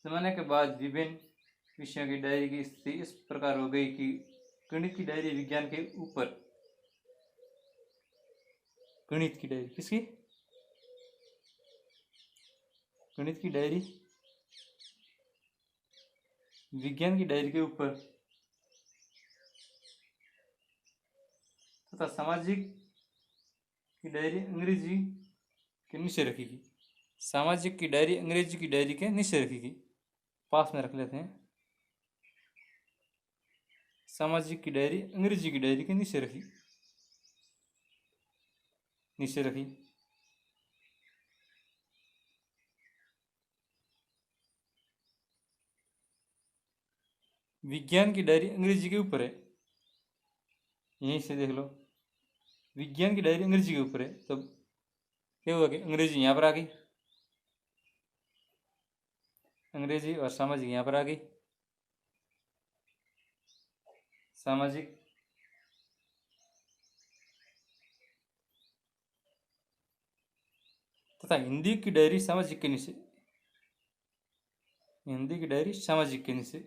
जमाने के बाद विभिन्न विषयों की डायरी की स्थिति इस प्रकार हो गई कि गणित की डायरी विज्ञान के ऊपर, गणित की डायरी किसकी? गणित की डायरी विज्ञान की डायरी के ऊपर, तथा सामाजिक की डायरी अंग्रेजी के नीचे रखेगी। सामाजिक की डायरी अंग्रेजी की डायरी के नीचे रखेगी। पास में रख लेते हैं। सामाजिक की डायरी अंग्रेजी की डायरी के नीचे रखी, नीचे रखी। विज्ञान की डायरी अंग्रेजी के ऊपर है, यहीं से देख लो। विज्ञान की डायरी अंग्रेजी के ऊपर है, तो क्या हुआ कि अंग्रेजी यहाँ पर आ गई, अंग्रेजी, और सामाजिक यहाँ पर आ गई। सामाजिक तथा हिंदी की डायरी सामाजिक के नीचे, हिंदी की डायरी सामाजिक के नीचे।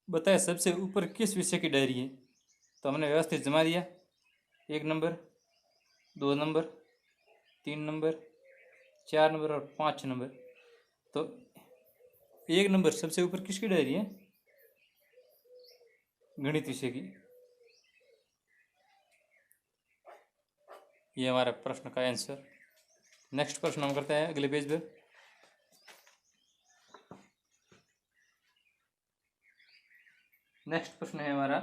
बताए सबसे ऊपर किस विषय की डायरी है? तो हमने व्यवस्थित जमा दिया, 1 नंबर, 2 नंबर, 3 नंबर, 4 नंबर और 5 नंबर। तो 1 नंबर सबसे ऊपर किसकी डायरी है? गणित विषय की। ये हमारा प्रश्न का आंसर। नेक्स्ट प्रश्न हम करते हैं अगले पेज पर। नेक्स्ट प्रश्न है हमारा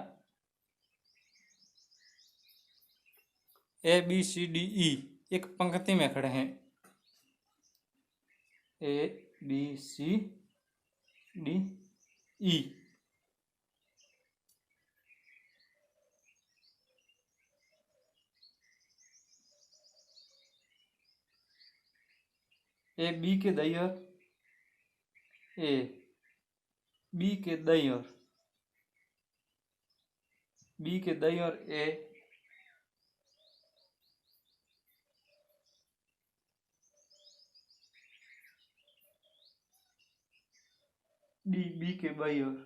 ABCDE एक पंक्ति में खड़े हैं। ABCDE ए बी के दाईं ओर, ए बी के दाईं ओर, बी के दाईं ओर ए, डी बी के बाईं ओर,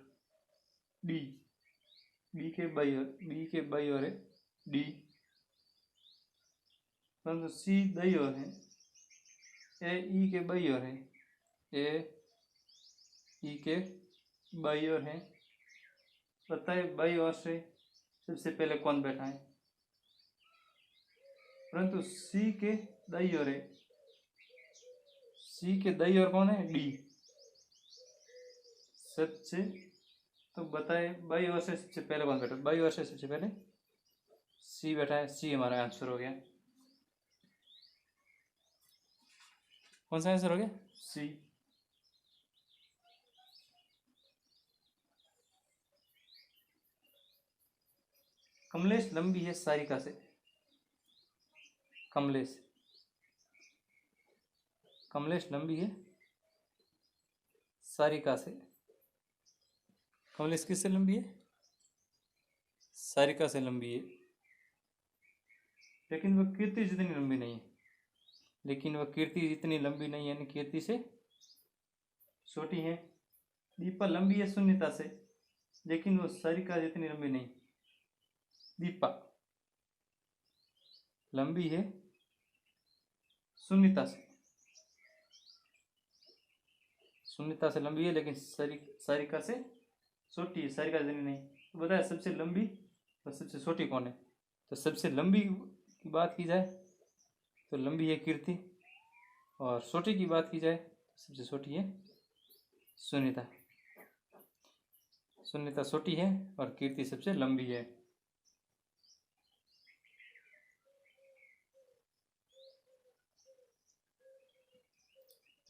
डी बी के बाईं ओर, बी के बाईं ओर है डी, परंतु सी दाईं ओर है, ए ई के बाईं ओर है, ए ई के बाईं ओर है। बताए बाईं ओर से सबसे पहले कौन बैठा है? परंतु सी के दाईं ओर है, सी के दाईं ओर कौन है? डी। सबसे तो बताए बाईं ओर से सबसे पहले कौन बैठा? बाईं ओर से सबसे पहले सी बैठा है। सी हमारा आंसर हो गया। कौन सा आंसर हो गया? सी। कमलेश लंबी है सारिका से। कमलेश, कमलेश लंबी है सारिका से। कमलेश किससे लंबी है? सारिका से लंबी है। लेकिन वह कीर्ति जितनी लंबी नहीं है, लेकिन वह कीर्ति जितनी लंबी नहीं है, यानी कीर्ति से छोटी है। दीपा लंबी है सुनीता से, लेकिन वो सारिका जितनी लंबी नहीं। दीपा लंबी है सुनीता से, सुनीता से लंबी है लेकिन सारिका से छोटी है, सारिका जितनी नहीं। तो बताया सबसे लंबी और सबसे छोटी कौन है? तो सबसे लंबी की बात की जाए तो लंबी है कीर्ति, और छोटी की बात की जाए तो सबसे छोटी है सुनीता। सुनीता छोटी है और कीर्ति सबसे लंबी है।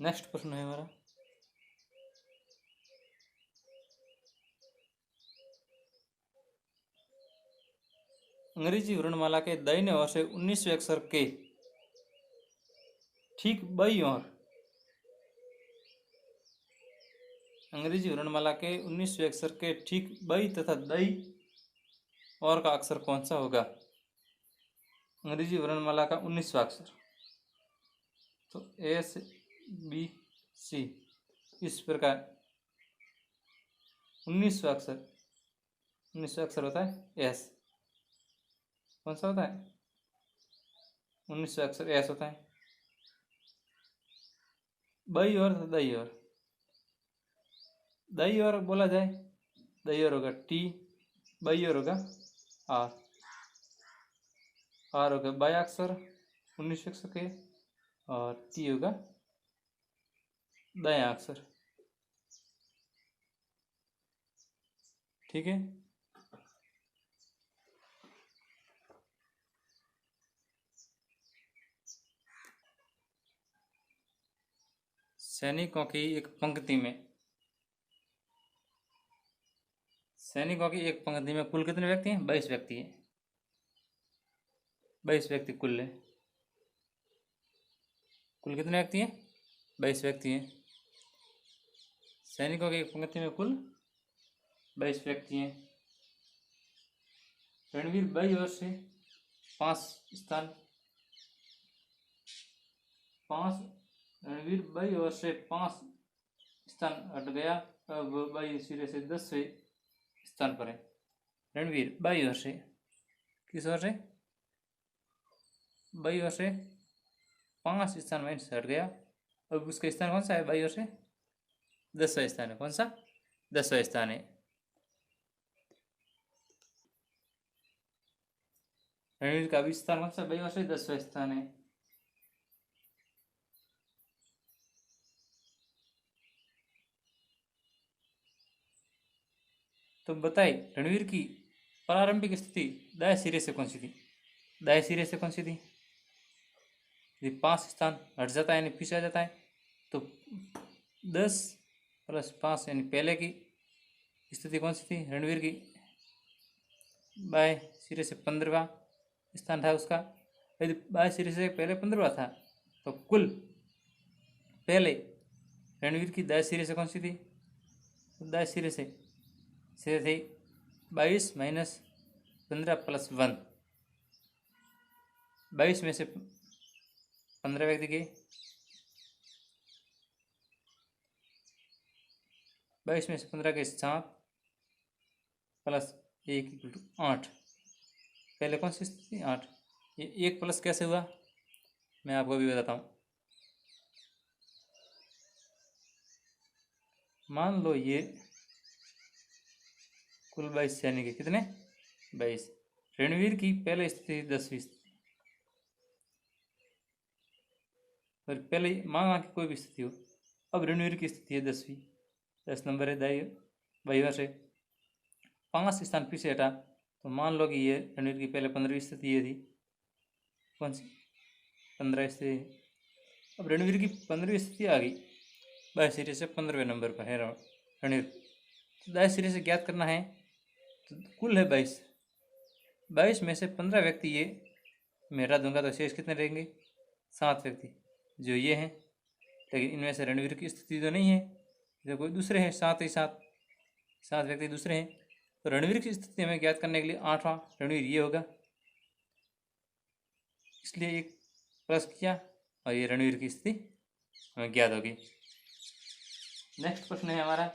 नेक्स्ट प्रश्न है हमारा अंग्रेजी वर्णमाला के दाहिने ओर से 19वें अक्षर के ठीक बाईं ओर, अंग्रेजी वर्णमाला के 19वें अक्षर के ठीक बाईं तथा दाईं ओर का अक्षर कौन सा होगा? अंग्रेजी वर्णमाला का 19वां अक्षर, तो एस बी सी इस प्रकार 19वां अक्षर, 19वां अक्षर होता है एस। कौन सा होता है? 19वां अक्षर एस होता है। बाई और दाई और, दाई और बोला जाए, दाई और होगा टी, बाई और होगा आर। आर होगा बाया अक्षर 19 अक्षर के, और टी होगा दाया अक्षर। ठीक है। सैनिकों की एक पंक्ति में, सैनिकों की एक पंक्ति में कुल कितने व्यक्ति हैं? 22 व्यक्ति हैं। 22 व्यक्ति कुल है। कुल कितने व्यक्ति हैं? 22 व्यक्ति हैं। सैनिकों की एक पंक्ति में कुल 22 व्यक्ति हैं। रणवीर बाई ओर से 5 स्थान, 5 रणवीर बाई ओर से 5 स्थान हट गया। अब बाई सिरे से 10वें स्थान पर है। रणवीर बाई ओर से, किस ओर से? बाई ओर से 5 स्थान में हट गया। अब उसका स्थान कौन सा है? बाई ओर से 10वां स्थान है। कौन सा? 10वां स्थान है। रणवीर का भी स्थान कौन सा? बाई ओर से 10वां स्थान है। तो बताइए रणवीर की प्रारंभिक स्थिति दाएं सिरे से कौन सी थी? दाएं सिरे से कौन सी थी? यदि 5 स्थान हट जाता है यानी पीछे आ जाता है तो 10 + 5 यानी पहले की स्थिति कौन सी थी रणवीर की? बाएं सिरे से 15वां स्थान था उसका। यदि बाएं सिरे से पहले 15वां था तो कुल पहले रणवीर की दाएं सिरे से कौन सी थी? दाएं सिरे से थे 22 - 15 + 1। 22 में से 15 व्यक्ति गए, 22 में से 15 के 7 + 1 = 8। पहले कौन सी स्थिति? 8। ये 1 प्लस कैसे हुआ मैं आपको भी बताता हूँ। मान लो ये कुल 22 यानी कि कितने? 22। रणवीर की पहले स्थिति 10वीं स्थिति, और पहले मान कि कोई भी स्थिति हो। अब रणवीर की स्थिति है 10वीं, 10 नंबर है दाई बाई ओर से 5 स्थान पीछे हटा तो मान लो कि ये रणवीर की पहले 15वीं स्थिति ये थी। कौन सी? 15 स्थिति। अब रणवीर की 15वीं स्थिति आ गई, बाएं सिरे से 15वें नंबर पर है रणवीर। तो दाएं सिरे से ज्ञात करना है तो कुल है 22। 22 में से 15 व्यक्ति ये मैं हटा दूंगा तो शेष कितने रहेंगे? 7 व्यक्ति, जो ये हैं। लेकिन इनमें से रणवीर की स्थिति तो नहीं है, जो कोई दूसरे हैं। 7 ही 7 व्यक्ति दूसरे हैं। तो रणवीर की स्थिति हमें ज्ञात करने के लिए 8वां रणवीर ये होगा, इसलिए एक प्लस किया और ये रणवीर की स्थिति हमें ज्ञात होगी। नेक्स्ट प्रश्न है हमारा,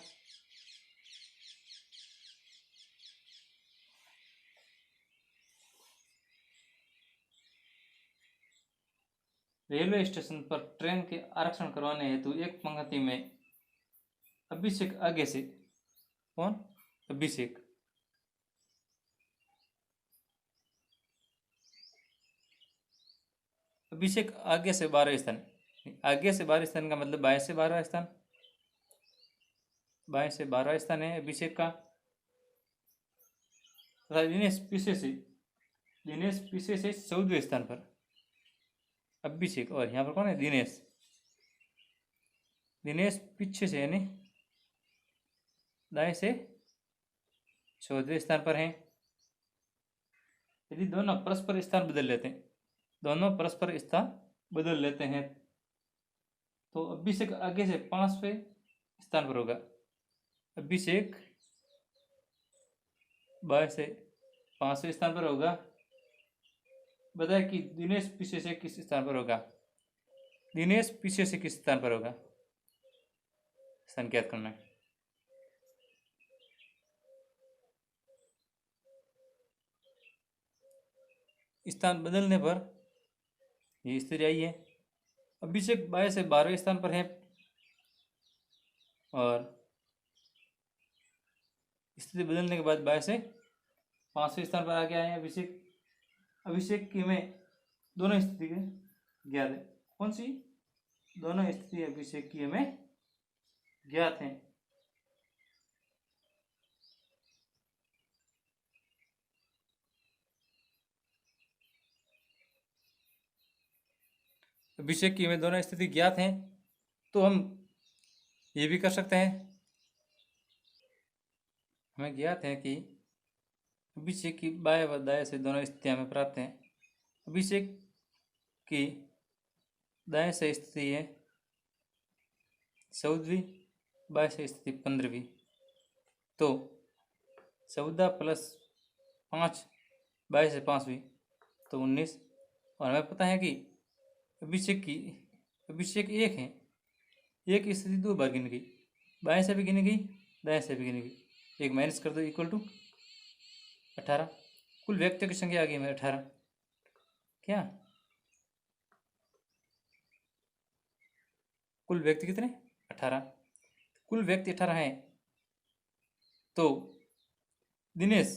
रेलवे स्टेशन पर ट्रेन के आरक्षण करवाने हेतु एक पंक्ति में अभिषेक आगे से, कौन? अभिषेक आगे से 12 स्थान। आगे से 12 स्थान का मतलब बाएं से 12वां स्थान, बाएं से 12वां स्थान है अभिषेक का। दिनेश पीछे से 14वें स्थान पर अभिषेक, और यहाँ पर कौन है? दिनेश पीछे से यानी दाएं से 14वें स्थान पर हैं। यदि दोनों परस्पर स्थान बदल लेते हैं तो अभिषेक आगे से 5वें स्थान पर होगा। अभिषेक बाएं से 5वें स्थान पर होगा। बताए कि दिनेश पीछे से किस स्थान पर होगा? दिनेश पीछे से किस स्थान पर होगा? संकेत करना है। स्थान बदलने पर ये स्थिति आई है। अभिषेक बाएं से 12वें स्थान पर है और स्थिति बदलने के बाद बाएं से 5वें स्थान पर आ गया है अभिषेक की हमें दोनों स्थिति ज्ञात है। कौन सी? दोनों स्थिति अभिषेक की हमें ज्ञात है। अभिषेक की हमें दोनों स्थिति ज्ञात हैं तो हम ये भी कर सकते हैं। हमें ज्ञात है कि अभिषेक की बाएं व दाएं से दोनों स्थितियां हमें प्राप्त हैं। अभिषेक की दाएं से स्थिति है 14वीं, बाएं से स्थिति 15वीं। तो 14 + 5 बाएं से 5वीं, तो तो 19। और हमें पता है कि अभिषेक एक है, एक स्थिति 2 बार गिन गई, बाएं से भी गिनी गई, दाएं से भी गिनी गई। एक माइनस कर दो इक्वल टू 18। कुल व्यक्तियों की संख्या आ गई हमें 18। क्या कुल व्यक्ति कितने? 18। कुल व्यक्ति 18 हैं, तो दिनेश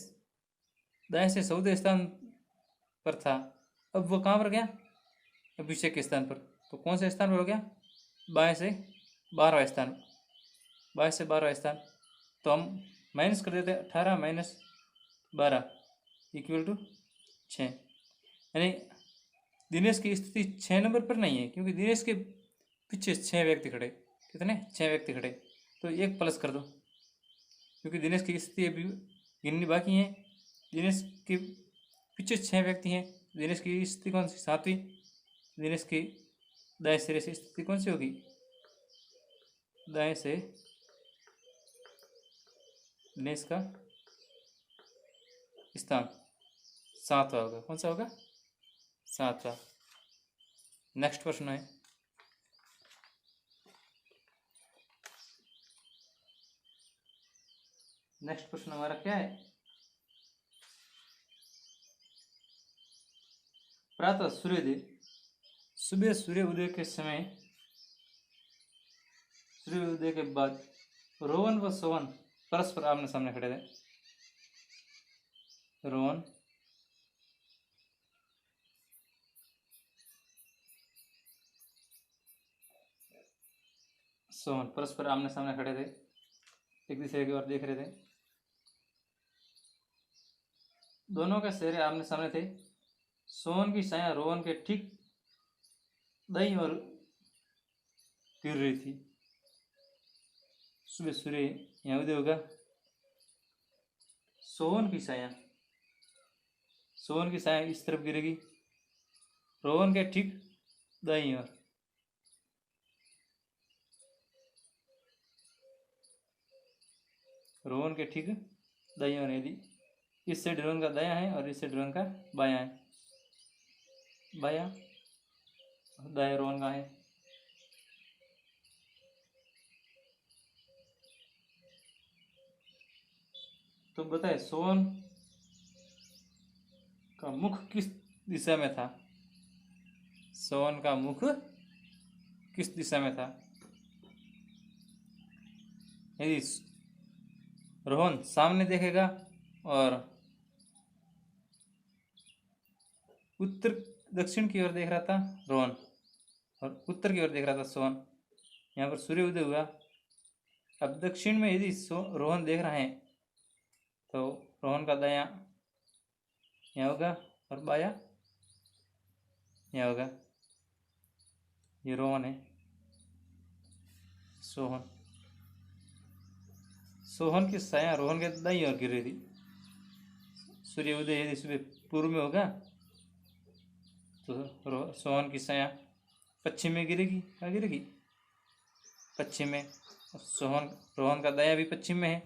दाएं से 14 स्थान पर था, अब वो कहाँ पर गया? अभिषेक के स्थान पर। तो कौन से स्थान पर हो गया? बाएं से 12वां स्थान, बाएं से 12वां स्थान। तो हम माइनस कर देते हैं 18 माइनस 12 इक्वल टू 6। यानी दिनेश की स्थिति 6 नंबर पर नहीं है, क्योंकि दिनेश के पीछे 6 व्यक्ति खड़े। कितने? 6 व्यक्ति खड़े। तो एक प्लस कर दो, क्योंकि दिनेश की स्थिति अभी गिननी बाकी है। दिनेश के पीछे 6 व्यक्ति हैं। दिनेश की स्थिति कौन सी? 7वीं। दिनेश की दाएं सिरे से स्थिति कौन सी होगी? दाएं से दिनेश का स्थान 7वां होगा। कौन सा होगा? 7वां। नेक्स्ट प्रश्न है, नेक्स्ट प्रश्न हमारा क्या है? प्रातः सूर्योदय, सुबह सूर्योदय के समय, सूर्योदय के बाद रोहन व सोहन परस्पर आमने सामने खड़े थे। रोहन सोहन परस्पर आमने सामने खड़े थे, एक दूसरे की ओर देख रहे थे। दोनों के चेहरे आमने सामने थे। सोहन की छाया रोहन के ठीक दाईं ओर गिर रही थी। सुबह सूर्य यहाँ उदय होगा। सोहन की छाया इस तरफ गिरेगी, रोहन के ठीक दाईं ओर। रोहन के ठीक दाईं ओर, यदि इस साइड रोहन का दायां है और इस साइड रोहन का बायां है, बायां दायां रोहन का है। तो बताए सोहन का मुख किस दिशा में था? सोहन का मुख किस दिशा में था? यदि रोहन सामने देखेगा और उत्तर दक्षिण की ओर देख रहा था रोहन, और उत्तर की ओर देख रहा था सोहन। यहाँ पर सूर्य उदय हुआ। अब दक्षिण में यदि रोहन देख रहा है, तो रोहन का दायां यहाँ होगा और बायां यहाँ होगा। ये रोहन है, सोहन। सोहन की छाया रोहन के दाईं ओर गिर रही थी। सूर्य उदय यदि सुबह पूर्व में होगा, तो सोहन की छाया पश्चिम में गिरेगी। क्या गिरेगी? पश्चिम में। रोहन का दायां भी पश्चिम में है,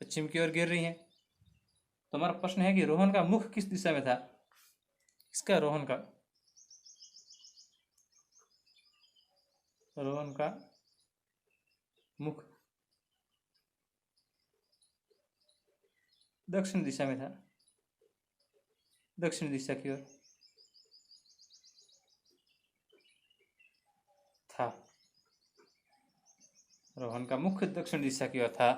पश्चिम की ओर गिर रही है। तो हमारा प्रश्न है कि रोहन का मुख किस दिशा में था? इसका रोहन का मुख दक्षिण दिशा में था, दक्षिण दिशा की ओर था। रोहन का मुख दक्षिण दिशा की ओर था।